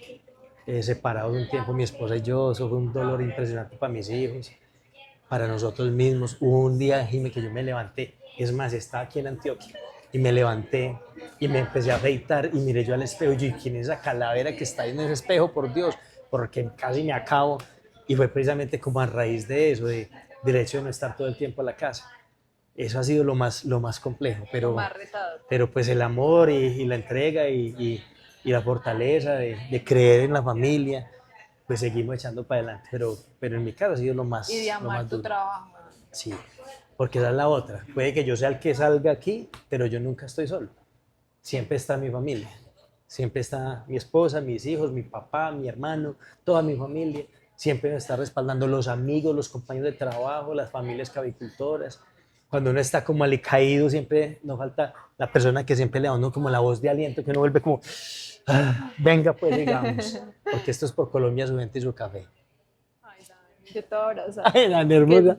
S2: separados un tiempo, mi esposa y yo, eso fue un dolor impresionante para mis hijos, para nosotros mismos. Hubo un día, Jimmy, que yo me levanté, es más, estaba aquí en Antioquia, y me levanté y me empecé a afeitar y miré yo al espejo y yo, ¿y quién es esa calavera que está ahí en ese espejo? Por Dios, porque casi me acabo. Y fue precisamente como a raíz de eso, del hecho de no estar todo el tiempo en la casa. Eso ha sido lo más complejo,
S1: Lo más retador.
S2: pero pues el amor y la entrega y la fortaleza de creer en la familia, pues seguimos echando para adelante. Pero en mi caso ha sido
S1: Y de
S2: lo
S1: amar
S2: más
S1: tu
S2: duro.
S1: trabajo.
S2: Sí, porque esa es la otra. Puede que yo sea el que salga aquí, pero yo nunca estoy solo. Siempre está mi familia. Siempre está mi esposa, mis hijos, mi papá, mi hermano, toda mi familia. Siempre me está respaldando los amigos, los compañeros de trabajo, las familias cavicultoras. Cuando uno está como alicaído, siempre nos falta la persona que siempre le da a uno como la voz de aliento, que uno vuelve como, "Ah, venga pues digamos, porque esto es por Colombia, su gente y su café".
S1: Ay, Dani, yo te abrazo.
S2: Ay, la hermosa.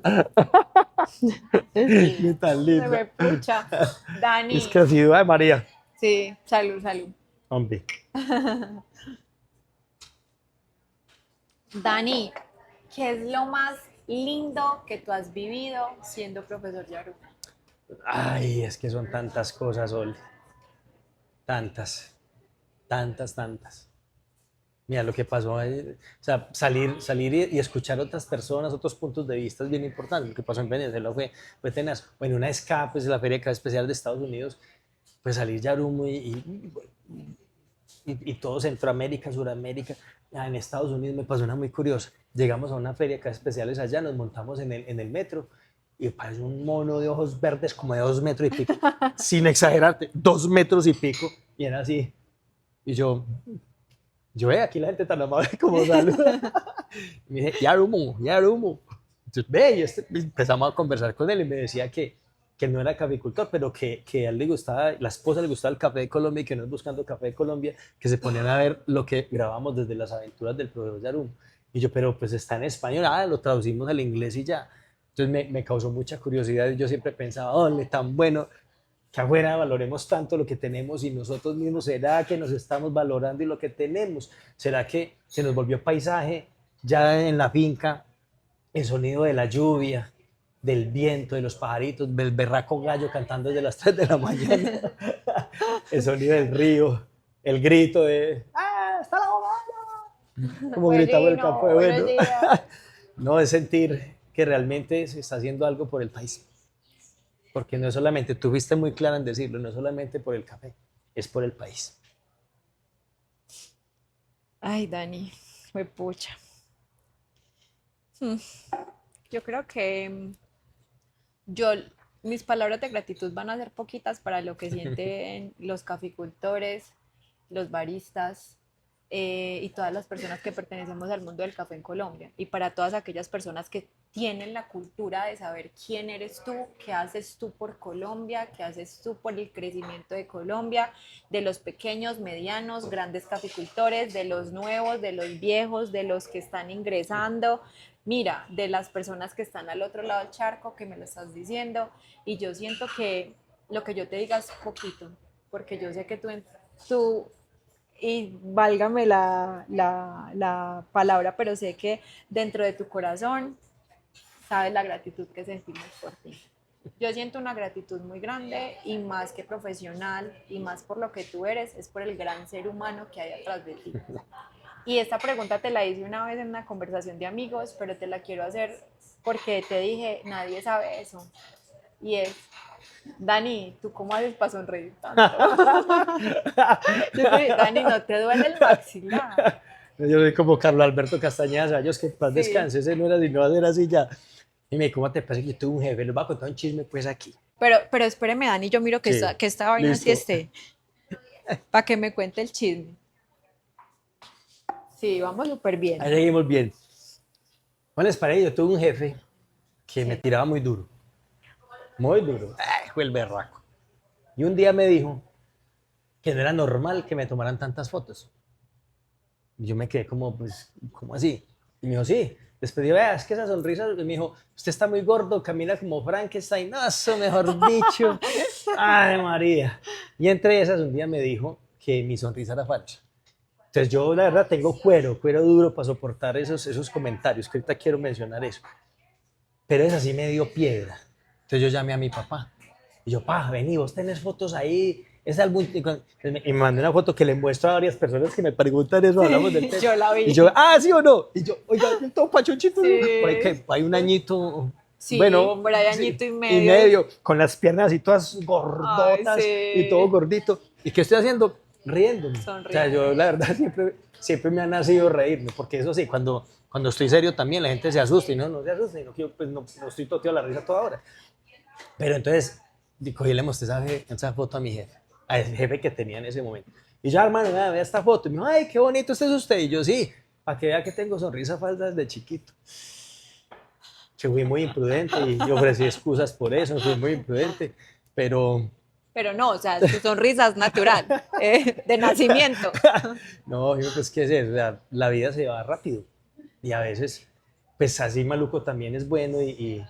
S2: Qué tan
S1: Se
S2: linda.
S1: me pucha.
S2: Es
S1: Dani,
S2: que ha sido, ay María,
S1: sí, salud, salud.
S2: hombre.
S1: Dani, ¿qué es lo más lindo que tú has vivido siendo profesor Yaru?
S2: Ay, es que son tantas cosas, Oli. Tantas, tantas. Mira lo que pasó, o sea, salir y escuchar otras personas, otros puntos de vista es bien importante. Lo que pasó en Venezuela fue tenaz. Bueno, una escapa, pues la Feria Especial de Estados Unidos, pues salir Yarumo y todo Centroamérica, Suramérica. En Estados Unidos me pasó una muy curiosa. Llegamos a una feria de especiales allá, nos montamos en el metro y parece un mono de ojos verdes como de 2 metros y pico, sin exagerarte, 2 metros y pico, y era así. Y yo aquí la gente tan amable como saluda. Y me dije, Yarumo, Yarumo. Entonces, ve, empezamos a conversar con él y me decía que no era caficultor, pero que a él le gustaba, la esposa le gustaba el café de Colombia y que no es buscando café de Colombia, que se ponían a ver lo que grabamos desde las aventuras del profesor Yarumo. Y yo, pero pues está en español, lo traducimos al inglés y ya. Entonces me causó mucha curiosidad y yo siempre pensaba, ole, tan bueno, que afuera valoremos tanto lo que tenemos y nosotros mismos, ¿será que nos estamos valorando y lo que tenemos? ¿Será que se nos volvió paisaje ya en la finca, el sonido de la lluvia, del viento, de los pajaritos, del berraco gallo cantando desde las 3 de la mañana, el sonido del río, el grito de ¡ah, está la bobada! Como gritaba el campo de
S1: Buenos
S2: bueno.
S1: días.
S2: No, es sentir que realmente se está haciendo algo por el país. Porque no es solamente, tú fuiste muy clara en decirlo, no es solamente por el café, es por el país.
S1: Ay, Dani, me pucha. Yo creo que yo, mis palabras de gratitud van a ser poquitas para lo que sienten los caficultores, los baristas y todas las personas que pertenecemos al mundo del café en Colombia. Y para todas aquellas personas que tienen la cultura de saber quién eres tú, qué haces tú por Colombia, qué haces tú por el crecimiento de Colombia, de los pequeños, medianos, grandes caficultores, de los nuevos, de los viejos, de los que están ingresando. Mira, de las personas que están al otro lado del charco, que me lo estás diciendo, y yo siento que lo que yo te diga es poquito, porque yo sé que tú y válgame la palabra, pero sé que dentro de tu corazón sabes la gratitud que sentimos por ti. Yo siento una gratitud muy grande y más que profesional y más por lo que tú eres, es por el gran ser humano que hay atrás de ti. Y esta pregunta te la hice una vez en una conversación de amigos, pero te la quiero hacer porque te dije, nadie sabe eso. Y es, Dani, ¿tú cómo haces para sonreír tanto? Yo te dije, Dani, ¿no te duele el maxilar?
S2: Yo soy como Carlos Alberto Castañeda Sayos, que paz descanse, ese no era sino hacer así ya. Y me dijo, ¿cómo te parece que yo tuve un jefe? Les voy a contar un chisme pues aquí.
S1: Pero espéreme, Dani, yo miro que,
S2: Sí,
S1: que esta vaina sí
S2: listo.
S1: esté, para que me cuente el chisme. Sí, vamos súper bien.
S2: Ahí seguimos bien. Bueno, les parece, yo tuve un jefe que me tiraba muy duro. Muy duro. Fue el berraco. Y un día me dijo que no era normal que me tomaran tantas fotos. Y yo me quedé como, pues, ¿cómo así? Y me dijo, sí. Después dijo, vea, es que esa sonrisa, y me dijo, usted está muy gordo, camina como Frankenstein. No, eso mejor dicho. Ay, María. Y entre esas, un día me dijo que mi sonrisa era falsa. Entonces yo, la verdad, tengo cuero duro para soportar esos comentarios, que ahorita quiero mencionar eso. Pero esa sí me dio piedra. Entonces yo llamé a mi papá Y yo, pa, vení, vos tenés fotos ahí, ese álbum, y me mandé una foto que le muestro a varias personas que me preguntan eso, hablamos del tema.
S1: Yo la
S2: Y
S1: vi.
S2: yo, ¿sí o no? Y yo, oiga, yo todo pachonchito,
S1: Sí.
S2: por ahí que hay un añito,
S1: Sí,
S2: bueno,
S1: por ahí
S2: sí,
S1: añito y
S2: y
S1: medio.
S2: medio, con las piernas así todas
S1: Ay,
S2: gordotas y
S1: sí.
S2: todo gordito. ¿Y qué estoy haciendo? Riéndome. O sea, yo la verdad siempre me ha nacido reírme, porque eso sí, cuando estoy serio también la gente se asusta y no se asusta, y no, pues no estoy toteado la risa toda hora. Pero entonces, cogí y le mostré esa foto a mi jefe, al jefe que tenía en ese momento. Y yo, hermano, vea esta foto. Y me dijo, ay, qué bonito, este es usted. Y yo, sí, para que vea que tengo sonrisa falsa desde chiquito. Yo fui muy imprudente y yo ofrecí excusas por eso, fui muy imprudente, pero
S1: Pero no, o sea, tu sonrisa es natural, de nacimiento.
S2: no, pues qué es eso, o sea, la vida se va rápido y a veces, pues así maluco también es bueno y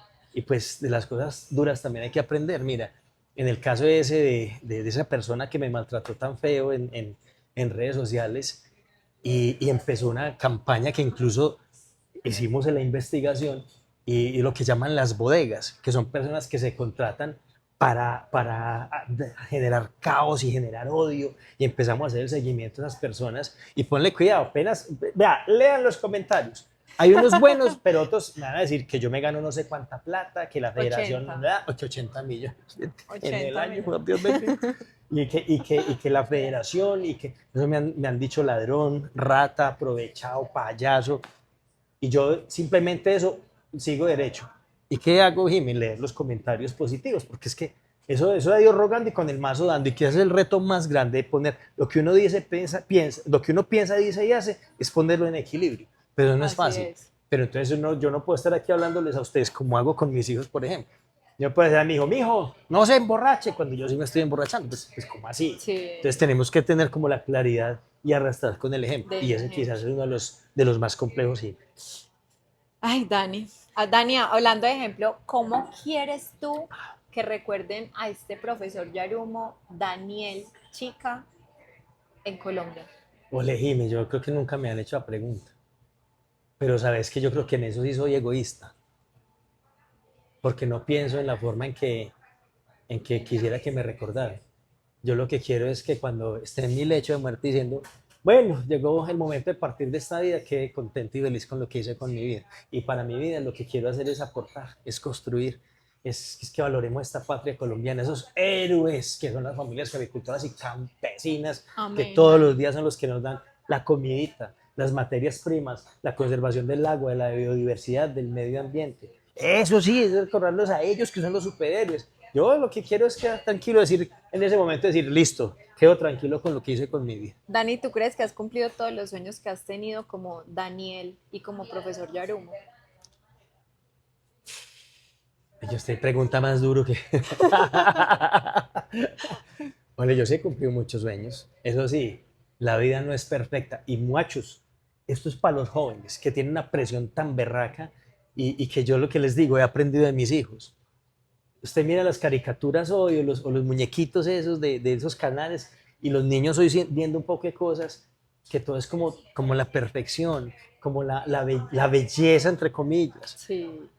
S2: pues de las cosas duras también hay que aprender. Mira, en el caso ese de esa persona que me maltrató tan feo en redes sociales y empezó una campaña que incluso hicimos en la investigación y lo que llaman las bodegas, que son personas que se contratan para generar caos y generar odio y empezamos a hacer el seguimiento a esas personas y ponle cuidado, apenas, vea, lean los comentarios. Hay unos buenos, pero otros me van a decir que yo me gano no sé cuánta plata, que la federación
S1: 80.
S2: me da 80 millones en el
S1: 80
S2: año,
S1: millones.
S2: por Dios bendito. Y que la federación, y que eso me han dicho ladrón, rata, aprovechado, payaso, y yo simplemente eso sigo derecho. ¿Y qué hago, Jimmy? Leer los comentarios positivos, porque es que eso de Dios rogando y con el mazo dando, y que es el reto más grande de poner lo que uno dice, piensa, lo que uno piensa, dice y hace, es ponerlo en equilibrio. Pero no es
S1: Así
S2: fácil.
S1: es.
S2: Pero entonces yo no puedo estar aquí hablándoles a ustedes como hago con mis hijos, por ejemplo. Yo puedo decir a mi hijo, mijo, no se emborrache cuando yo sí me estoy emborrachando. Pues como así.
S1: Sí.
S2: Entonces tenemos que tener como la claridad y arrastrar con el ejemplo.
S1: Del
S2: Y ese
S1: ejemplo.
S2: quizás es uno de los más complejos. Sí.
S1: Ay, Dani. Dani, hablando de ejemplo, ¿cómo quieres tú que recuerden a este profesor Yarumo, Daniel Chica, en Colombia?
S2: Ole, Jimmy, yo creo que nunca me han hecho la pregunta. Pero sabes que yo creo que en eso sí soy egoísta. Porque no pienso en la forma en que quisiera que me recordaran. Yo lo que quiero es que cuando esté en mi lecho de muerte diciendo, bueno, llegó el momento de partir de esta vida, quede contento y feliz con lo que hice con mi vida. Y para mi vida lo que quiero hacer es aportar, es construir, es que valoremos esta patria colombiana, esos héroes que son las familias agricultoras y campesinas, que
S1: Amén,
S2: todos los
S1: Dani.
S2: días son los que nos dan la comidita, las materias primas, la conservación del agua, de la biodiversidad, del medio ambiente. Eso sí, es recordarlos a ellos que son los superhéroes. Yo lo que quiero es quedar tranquilo, decir en ese momento, decir, listo, quedo tranquilo con lo que hice con mi vida.
S1: Dani, ¿tú crees que has cumplido todos los sueños que has tenido como Daniel y como profesor Yarumo?
S2: Yo estoy pregunta más duro que... Bueno, yo sí he cumplido muchos sueños. Eso sí, la vida no es perfecta. Y muchachos, esto es para los jóvenes que tienen una presión tan berraca y que yo lo que les digo he aprendido de mis hijos. Usted mira las caricaturas hoy o los muñequitos esos de esos canales y los niños hoy viendo un poco de cosas que todo es como la perfección, como la belleza entre comillas.
S1: Sí.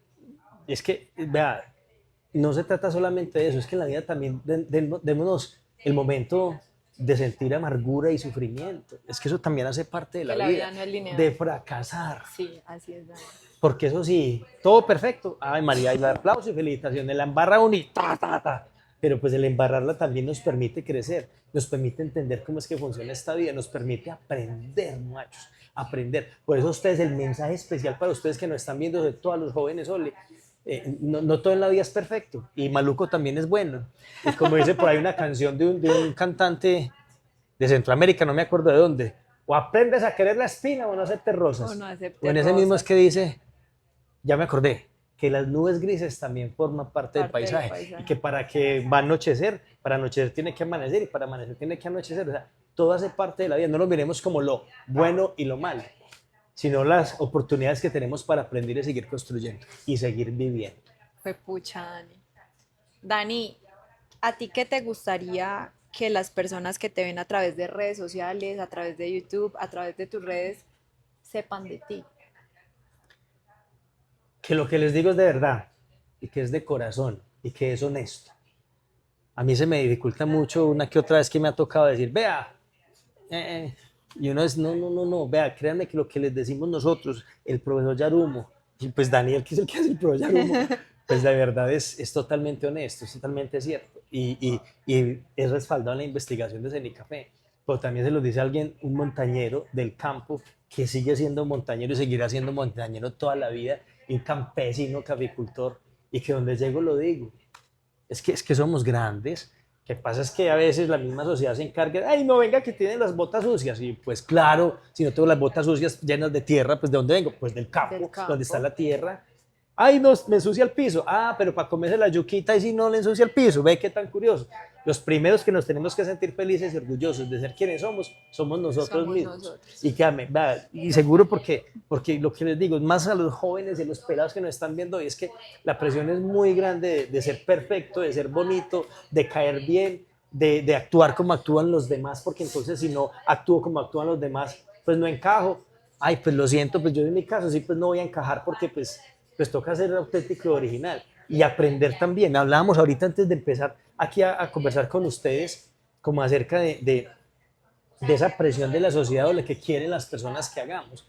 S2: Y es que, vea, no se trata solamente de eso, es que en la vida también démonos el momento de sentir amargura y sufrimiento. Es que eso también hace parte de
S1: Que
S2: la
S1: la vida
S2: vida,
S1: no es lineal.
S2: de fracasar.
S1: Sí, así es, Dani.
S2: Porque eso sí, todo perfecto. Ay, María, y el aplauso y felicitaciones. La embarra uno y ta, ta, ta. Pero pues el embarrarla también nos permite crecer, nos permite entender cómo es que funciona esta vida, nos permite aprender, machos, aprender. Por eso ustedes, el mensaje especial para ustedes que nos están viendo, de todos los jóvenes, Ole, no todo en la vida es perfecto y maluco también es bueno. Y como dice por ahí una canción de un cantante de Centroamérica, no me acuerdo de dónde, o aprendes a querer la espina o no aceptes
S1: O
S2: rosas.
S1: no
S2: O
S1: acepte
S2: en ese mismo es
S1: rosas.
S2: que dice, ya me acordé, que las nubes grises también forman parte del
S1: Parte del
S2: paisaje y
S1: paisaje.
S2: que para anochecer tiene que amanecer y para amanecer tiene que anochecer. O sea, todo hace parte de la vida. No lo miremos como lo bueno y lo malo, sino las oportunidades que tenemos para aprender y seguir construyendo y seguir viviendo.
S1: Fue pucha, Dani. Dani, ¿a ti qué te gustaría que las personas que te ven a través de redes sociales, a través de YouTube, a través de tus redes, sepan de ti?
S2: Que lo que les digo es de verdad y que es de corazón y que es honesto. A mí se me dificulta mucho una que otra vez que me ha tocado decir, vea, y uno es, no, vea, créanme que lo que les decimos nosotros, el profesor Yarumo, y pues Daniel, que es el que hace el profesor Yarumo, pues la verdad es totalmente honesto, es totalmente cierto, y es respaldado en la investigación de Cenicafé, pero también se lo dice alguien, un montañero del campo, que sigue siendo montañero y seguirá siendo montañero toda la vida, y un campesino, caficultor, y que donde llego lo digo, es que somos grandes. Lo que pasa es que a veces la misma sociedad se encarga, ay, no venga que tienen las botas sucias. Y pues claro, si no tengo las botas sucias llenas de tierra, pues ¿de dónde vengo? Pues del
S1: Del
S2: campo, donde está
S1: campo.
S2: la tierra. Ay, no, me ensucia el piso. Ah, pero para comerse la yuquita y si no le ensucia el piso. Ve qué tan curioso. Los primeros que nos tenemos que sentir felices y orgullosos de ser quienes somos nosotros
S1: Somos
S2: mismos.
S1: nosotros.
S2: Y créanme, y seguro porque lo que les digo, es más a los jóvenes y a los pelados que nos están viendo hoy, es que la presión es muy grande de ser perfecto, de ser bonito, de caer bien, de actuar como actúan los demás, porque entonces si no actúo como actúan los demás, pues no encajo. Ay, pues lo siento, pues yo en mi caso sí, pues no voy a encajar porque pues toca ser auténtico y original y aprender también. Hablábamos ahorita antes de empezar aquí a conversar con ustedes como acerca de esa presión de la sociedad o lo que quieren las personas que hagamos.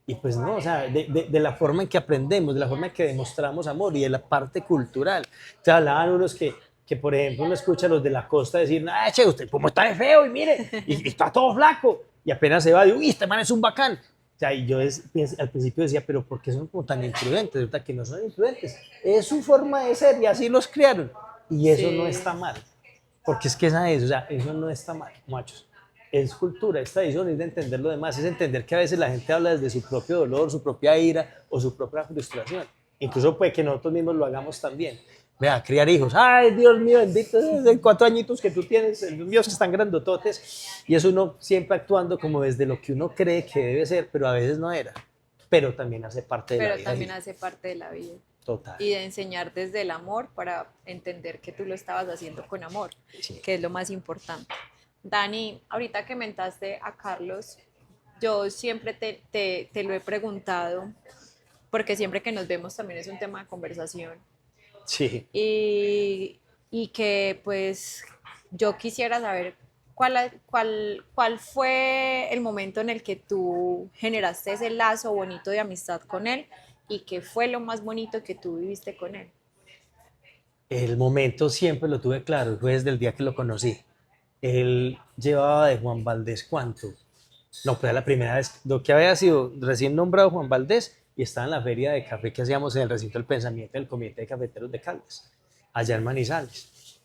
S2: Y pues no, o sea, de la forma en que aprendemos, de la forma en que demostramos amor y de la parte cultural. O sea, hablaban unos que por ejemplo, uno escucha a los de la costa decir, ah, che, usted cómo está de feo y mire, y está todo flaco. Y apenas se va, digo, uy, este man es un bacán. O sea, y yo al principio decía, pero ¿por qué son como tan imprudentes? Resulta que no son imprudentes. Es su forma de ser y así los criaron. Y eso no
S1: Sí.
S2: está mal. Porque es que esa es, o sea, eso no está mal, machos. Es cultura, es tradición, es de entender lo demás, es entender que a veces la gente habla desde su propio dolor, su propia ira o su propia frustración. Incluso puede que nosotros mismos lo hagamos también. Vea, criar hijos. Ay, Dios mío, bendito, desde 4 añitos que tú tienes, los míos que están grandototes. Y eso uno siempre actuando como desde lo que uno cree que debe ser, pero a veces no era. Pero también hace parte de la
S1: Pero
S2: vida.
S1: también hace parte de la vida.
S2: Total.
S1: Y de enseñar desde el amor para entender que tú lo estabas haciendo con amor,
S2: Sí.
S1: que es lo más importante. Dani, ahorita que mentaste a Carlos, yo siempre te lo he preguntado, porque siempre que nos vemos también es un tema de conversación.
S2: Sí.
S1: Y que pues yo quisiera saber cuál fue el momento en el que tú generaste ese lazo bonito de amistad con él y qué fue lo más bonito que tú viviste con él.
S2: El momento siempre lo tuve claro, fue desde el día que lo conocí. Él llevaba de Juan Valdés, ¿cuánto? No, pues era la primera vez, lo que había sido recién nombrado Juan Valdés y estaba en la feria de café que hacíamos en el recinto del pensamiento del Comité de Cafeteros de Caldas, allá en Manizales.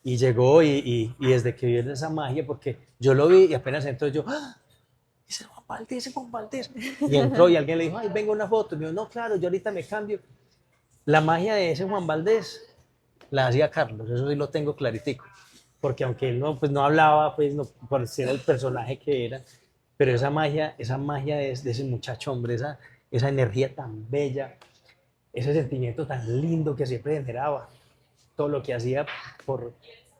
S2: Y llegó y desde que vi esa magia, porque yo lo vi y apenas entró yo, ¡ah! Ese es Juan Valdés, ese es Juan Valdés. Y entró y alguien le dijo, ay, venga una foto. Y me dijo, no, claro, yo ahorita me cambio. La magia de ese Juan Valdés la hacía Carlos, eso sí lo tengo claritico. Porque aunque él no, pues no hablaba, pues no, por ser el personaje que era, pero esa magia de ese muchacho, hombre, esa energía tan bella, ese sentimiento tan lindo que siempre generaba, todo lo que hacía por,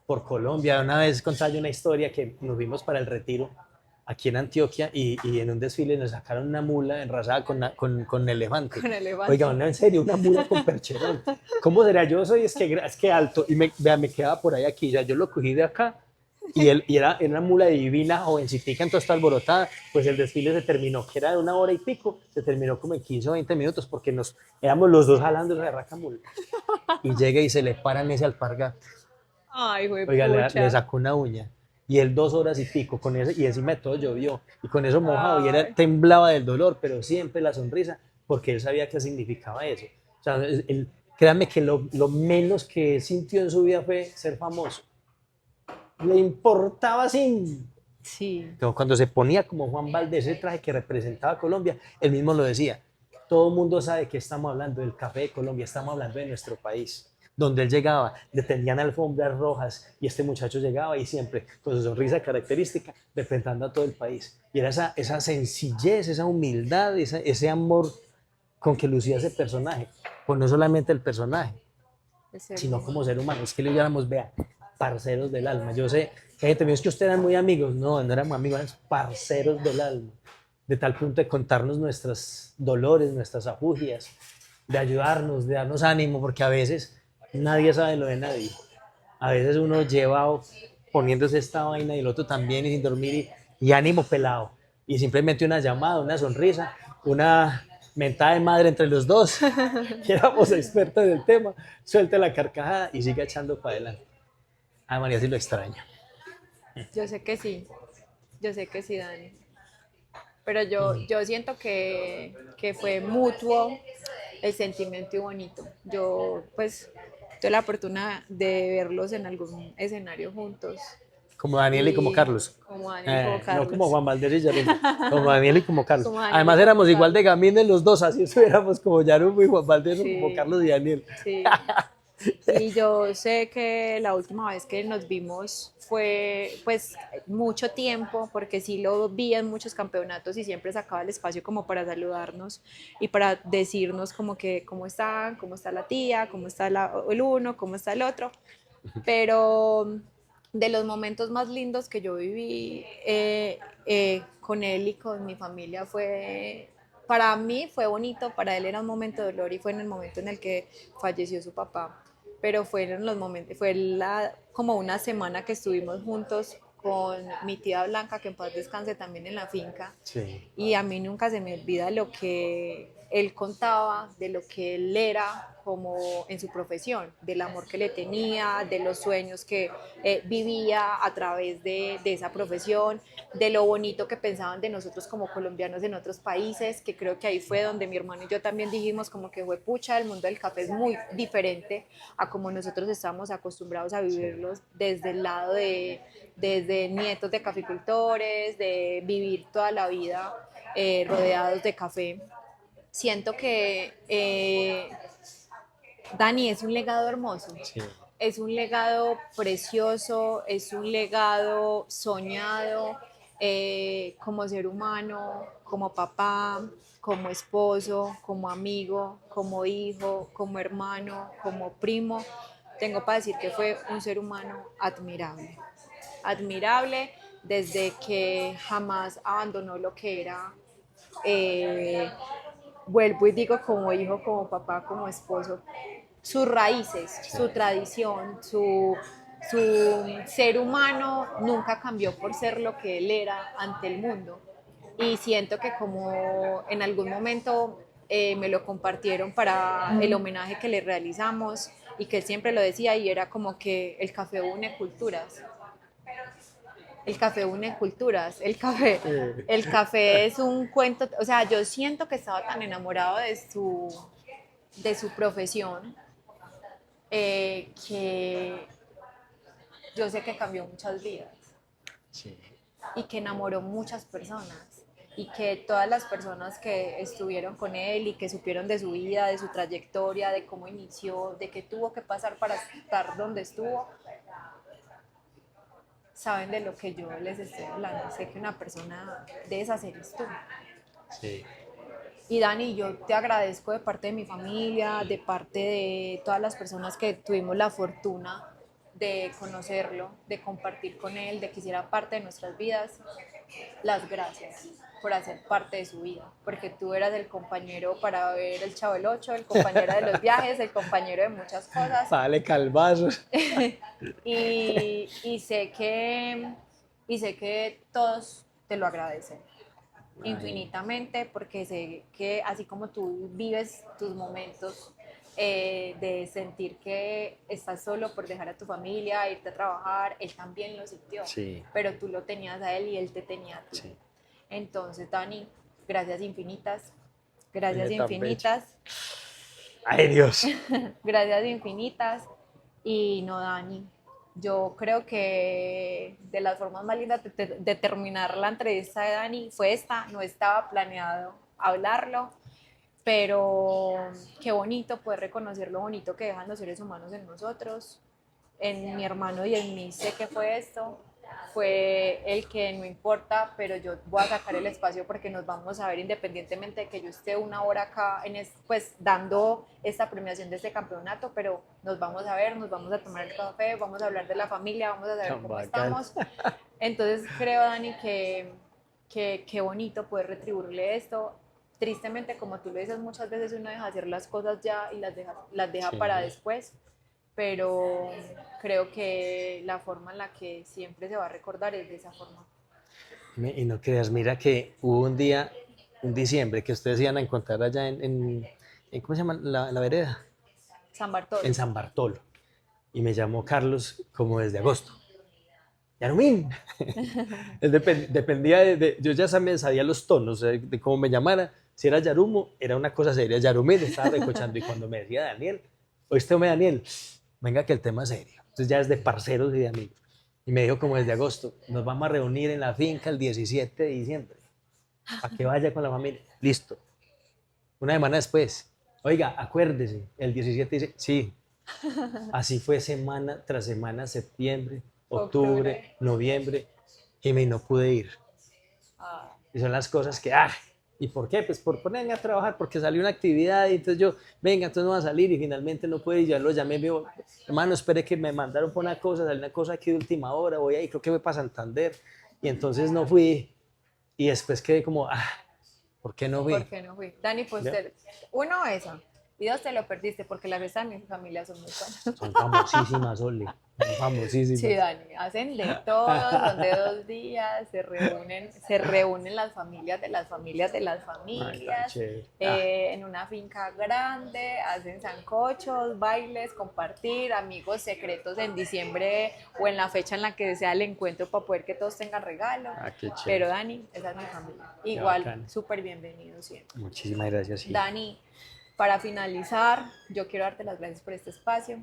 S2: por Colombia. Una vez contaba yo una historia que nos vimos para el retiro aquí en Antioquia y en un desfile nos sacaron una mula enrasada con elefante.
S1: Con elefante.
S2: Oiga, no, en serio, una mula con percherón. ¿Cómo será? Yo soy, es que alto y me quedaba por ahí aquí, ya yo lo cogí de acá y era una mula divina, jovencitica, entonces está alborotada, pues el desfile se terminó, que era de 1 hora y pico, se terminó como en 15 o 20 minutos porque éramos los dos jalando esa raca mula. Y llega y se le paran ese alpargata.
S1: Ay, güey,
S2: Oiga, le
S1: pucha.
S2: sacó una uña. Y él 2 horas y pico con eso, y encima de todo llovió, y con eso mojado, y él temblaba del dolor, pero siempre la sonrisa, porque él sabía qué significaba eso. O sea, créanme que lo menos que sintió en su vida fue ser famoso. Le importaba sin...
S1: Sí.
S2: Cuando se ponía como Juan Valdés, ese traje que representaba a Colombia, él mismo lo decía. Todo el mundo sabe que estamos hablando del café de Colombia, estamos hablando de nuestro país. Donde él llegaba, le tendían alfombras rojas y este muchacho llegaba y siempre con su sonrisa característica representando a todo el país. Y era esa sencillez, esa humildad, ese amor con que lucía ese personaje. Pues no solamente el personaje, sino como ser humano. Es que le llamamos, vea, parceros del alma. Yo sé que gente me dice que ustedes eran muy amigos. No, no éramos amigos, éramos parceros del alma. De tal punto de contarnos nuestros dolores, nuestras afugias, de ayudarnos, de darnos ánimo, porque a veces nadie sabe lo de nadie. A veces uno lleva poniéndose esta vaina y el otro también y sin dormir y ánimo pelado. Y simplemente una llamada, una sonrisa, una mentada de madre entre los dos, que éramos expertos del tema, suelte la carcajada y sigue echando para adelante. A María sí lo extraño.
S1: Yo sé que sí, Dani. Pero yo siento que fue mutuo el sentimiento y bonito. Yo pues tuve la oportunidad de verlos en algún escenario juntos.
S2: Como Daniel y como
S1: Y
S2: Carlos.
S1: como Daniel y como
S2: No como
S1: Carlos.
S2: Juan Valdez y Yarumo, como Daniel y como Carlos.
S1: Como Daniel y
S2: Además
S1: como
S2: éramos igual de
S1: Carlos.
S2: gamines los dos, así estuviéramos como Yarumo y Juan Valdez o como
S1: Sí,
S2: Carlos y Daniel.
S1: sí. Y yo sé que la última vez que nos vimos fue pues mucho tiempo, porque sí lo vi en muchos campeonatos y siempre sacaba el espacio como para saludarnos y para decirnos como que cómo están, cómo está la tía, cómo está el uno, cómo está el otro. Pero de los momentos más lindos que yo viví con él y con mi familia para mí fue bonito, para él era un momento de dolor y fue en el momento en el que falleció su papá, pero fueron los momentos, como una semana que estuvimos juntos con mi tía Blanca, que en paz descanse también en la finca,
S2: Sí.
S1: y a mí nunca se me olvida lo que él contaba, de lo que él era como en su profesión, del amor que le tenía, de los sueños que vivía a través de esa profesión, de lo bonito que pensaban de nosotros como colombianos en otros países, que creo que ahí fue donde mi hermano y yo también dijimos como que fue pucha, el mundo del café es muy diferente a como nosotros estamos acostumbrados a vivirlos desde el lado desde nietos de caficultores, de vivir toda la vida rodeados de café. Siento que Dani es un legado hermoso,
S2: Sí.
S1: es un legado precioso, es un legado soñado como ser humano, como papá, como esposo, como amigo, como hijo, como hermano, como primo. Tengo para decir que fue un ser humano admirable, admirable desde que jamás abandonó lo que era eh, vuelvo y digo como hijo, como papá, como esposo, sus raíces,
S2: Sí.
S1: su tradición, su ser humano nunca cambió por ser lo que él era ante el mundo. Y siento que como en algún momento me lo compartieron para el homenaje que le realizamos y que él siempre lo decía y era como que el café une culturas. El café une culturas, el café es un cuento, o sea, yo siento que estaba tan enamorado de su profesión que yo sé que cambió muchas vidas
S2: Sí.
S1: y que enamoró muchas personas y que todas las personas que estuvieron con él y que supieron de su vida, de su trayectoria, de cómo inició, de qué tuvo que pasar para estar donde estuvo, saben de lo que yo les estoy hablando. Sé que una persona de esas eres tú.
S2: Sí.
S1: Y Dani, yo te agradezco de parte de mi familia, de parte de todas las personas que tuvimos la fortuna de conocerlo, de compartir con él, de que hiciera parte de nuestras vidas, las gracias por hacer parte de su vida, porque tú eras el compañero para ver el Chavo del Ocho, el compañero de los viajes, el compañero de muchas cosas,
S2: Dale calvazos.
S1: y sé que todos te lo agradecen infinitamente porque sé que así como tú vives tus momentos de sentir que estás solo por dejar a tu familia, irte a trabajar, él también lo sintió,
S2: Sí.
S1: pero tú lo tenías a él y él te tenía a ti.
S2: Sí.
S1: Entonces, Dani, gracias
S2: Oye, tan bello.
S1: infinitas,
S2: Ay, Dios.
S1: gracias infinitas. Y no, Dani, yo creo que de las formas más lindas de terminar la entrevista de Dani fue esta, no estaba planeado hablarlo, pero qué bonito poder reconocer lo bonito que dejan los seres humanos en nosotros, en mi hermano y en mí sé que fue esto, fue el que no importa, pero yo voy a sacar el espacio porque nos vamos a ver independientemente de que yo esté una hora acá pues dando esta premiación de este campeonato, pero nos vamos a ver, nos vamos a tomar el café, vamos a hablar de la familia, vamos a saber
S2: Tan
S1: cómo
S2: bacán.
S1: estamos. Entonces creo, Dani, que qué bonito poder retribuirle esto. Tristemente, como tú lo dices, muchas veces uno deja de hacer las cosas ya y las deja
S2: Sí.
S1: para después, pero creo que la forma en la que siempre se va a recordar es de esa forma.
S2: Y no creas, mira que hubo un día, un diciembre, que ustedes iban a encontrar allá ¿cómo se llama? La vereda,
S1: San Bartolo.
S2: en San Bartolo. Y me llamó Carlos como desde agosto. Yarumín. Él dependía yo ya también sabía los tonos de cómo me llamara. Si era Yarumo, era una cosa seria. Yarumín estaba recochando. Y cuando me decía Daniel, oíste, Daniel, venga que el tema es serio. Entonces ya es de parceros y de amigos. Y me dijo como desde agosto, nos vamos a reunir en la finca el 17 de diciembre. Para que vaya con la familia. Listo. Una semana después, oiga, acuérdese, el 17 dice, sí. Así fue semana tras semana, septiembre, octubre, noviembre, y no pude ir.
S1: Ah,
S2: Y son las cosas que, ¿y por qué? Pues por ponerme a trabajar, porque salió una actividad y entonces yo, venga, entonces no va a salir y finalmente no puede ir. Ya lo llamé, me dijo, hermano, espere que me mandaron por una cosa, salió una cosa aquí de última hora, voy ahí, creo que voy para Santander. Y entonces no fui y después quedé como, ¿por qué no fui?
S1: ¿por qué no fui? Dani, pues uno, eso. Y dos, te lo perdiste porque las fiestas de mi familia son muy buenas.
S2: Son famosísimas, Oli. Son famosísimas.
S1: Sí, Dani, hacen de todo, son de 2 días, se reúnen las familias de las familias de las familias, en una finca grande, hacen sancochos, bailes, compartir, amigos secretos en diciembre o en la fecha en la que sea el encuentro para poder que todos tengan regalo. Pero Dani, esa es mi familia. Igual, súper bienvenido siempre.
S2: Muchísimas gracias. Sí.
S1: Dani, para finalizar, yo quiero darte las gracias por este espacio.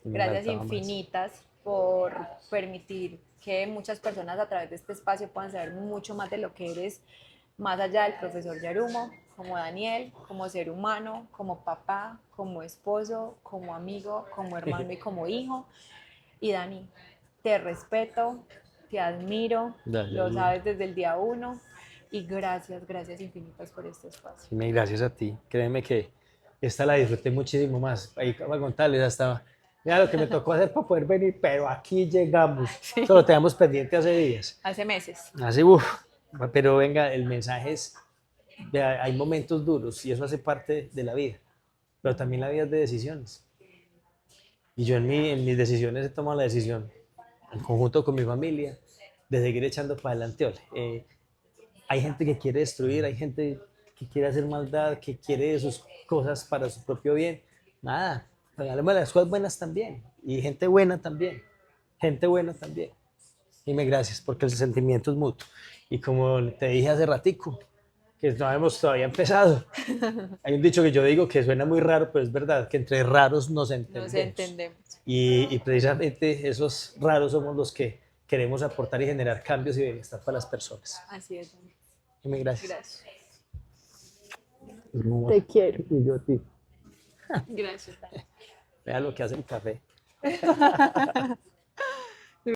S1: Gracias infinitas por permitir que muchas personas a través de este espacio puedan saber mucho más de lo que eres, más allá del profesor Yarumo, como Daniel, como ser humano, como papá, como esposo, como amigo, como hermano y como hijo. Y Dani, te respeto, te admiro, lo sabes desde el día 1 y gracias infinitas por este espacio.
S2: Sí, gracias a ti, créeme que esta la disfruté muchísimo más. Ahí para contarles hasta, mira lo que me tocó hacer para poder venir, pero aquí llegamos. Sí. Eso lo teníamos pendiente hace días.
S1: Hace meses.
S2: Pero venga, el mensaje es, hay momentos duros y eso hace parte de la vida, pero también la vida es de decisiones. Y yo en mis decisiones he tomado la decisión, en conjunto con mi familia, de seguir echando para adelante. Hay gente que quiere destruir, hay gente que quiere hacer maldad, que quiere sus cosas para su propio bien. Nada, regalemos las cosas buenas también. Y gente buena también. Gente buena también. Dime gracias, porque el sentimiento es mutuo. Y como te dije hace ratico, que no hemos todavía empezado. Hay un dicho que yo digo que suena muy raro, pero es verdad, que entre raros nos entendemos. Y precisamente esos raros somos los que queremos aportar y generar cambios y bienestar para las personas.
S1: Así es.
S2: Dime gracias.
S1: Te quiero.
S2: Y yo a ti.
S1: Gracias.
S2: Vea lo que hace el café.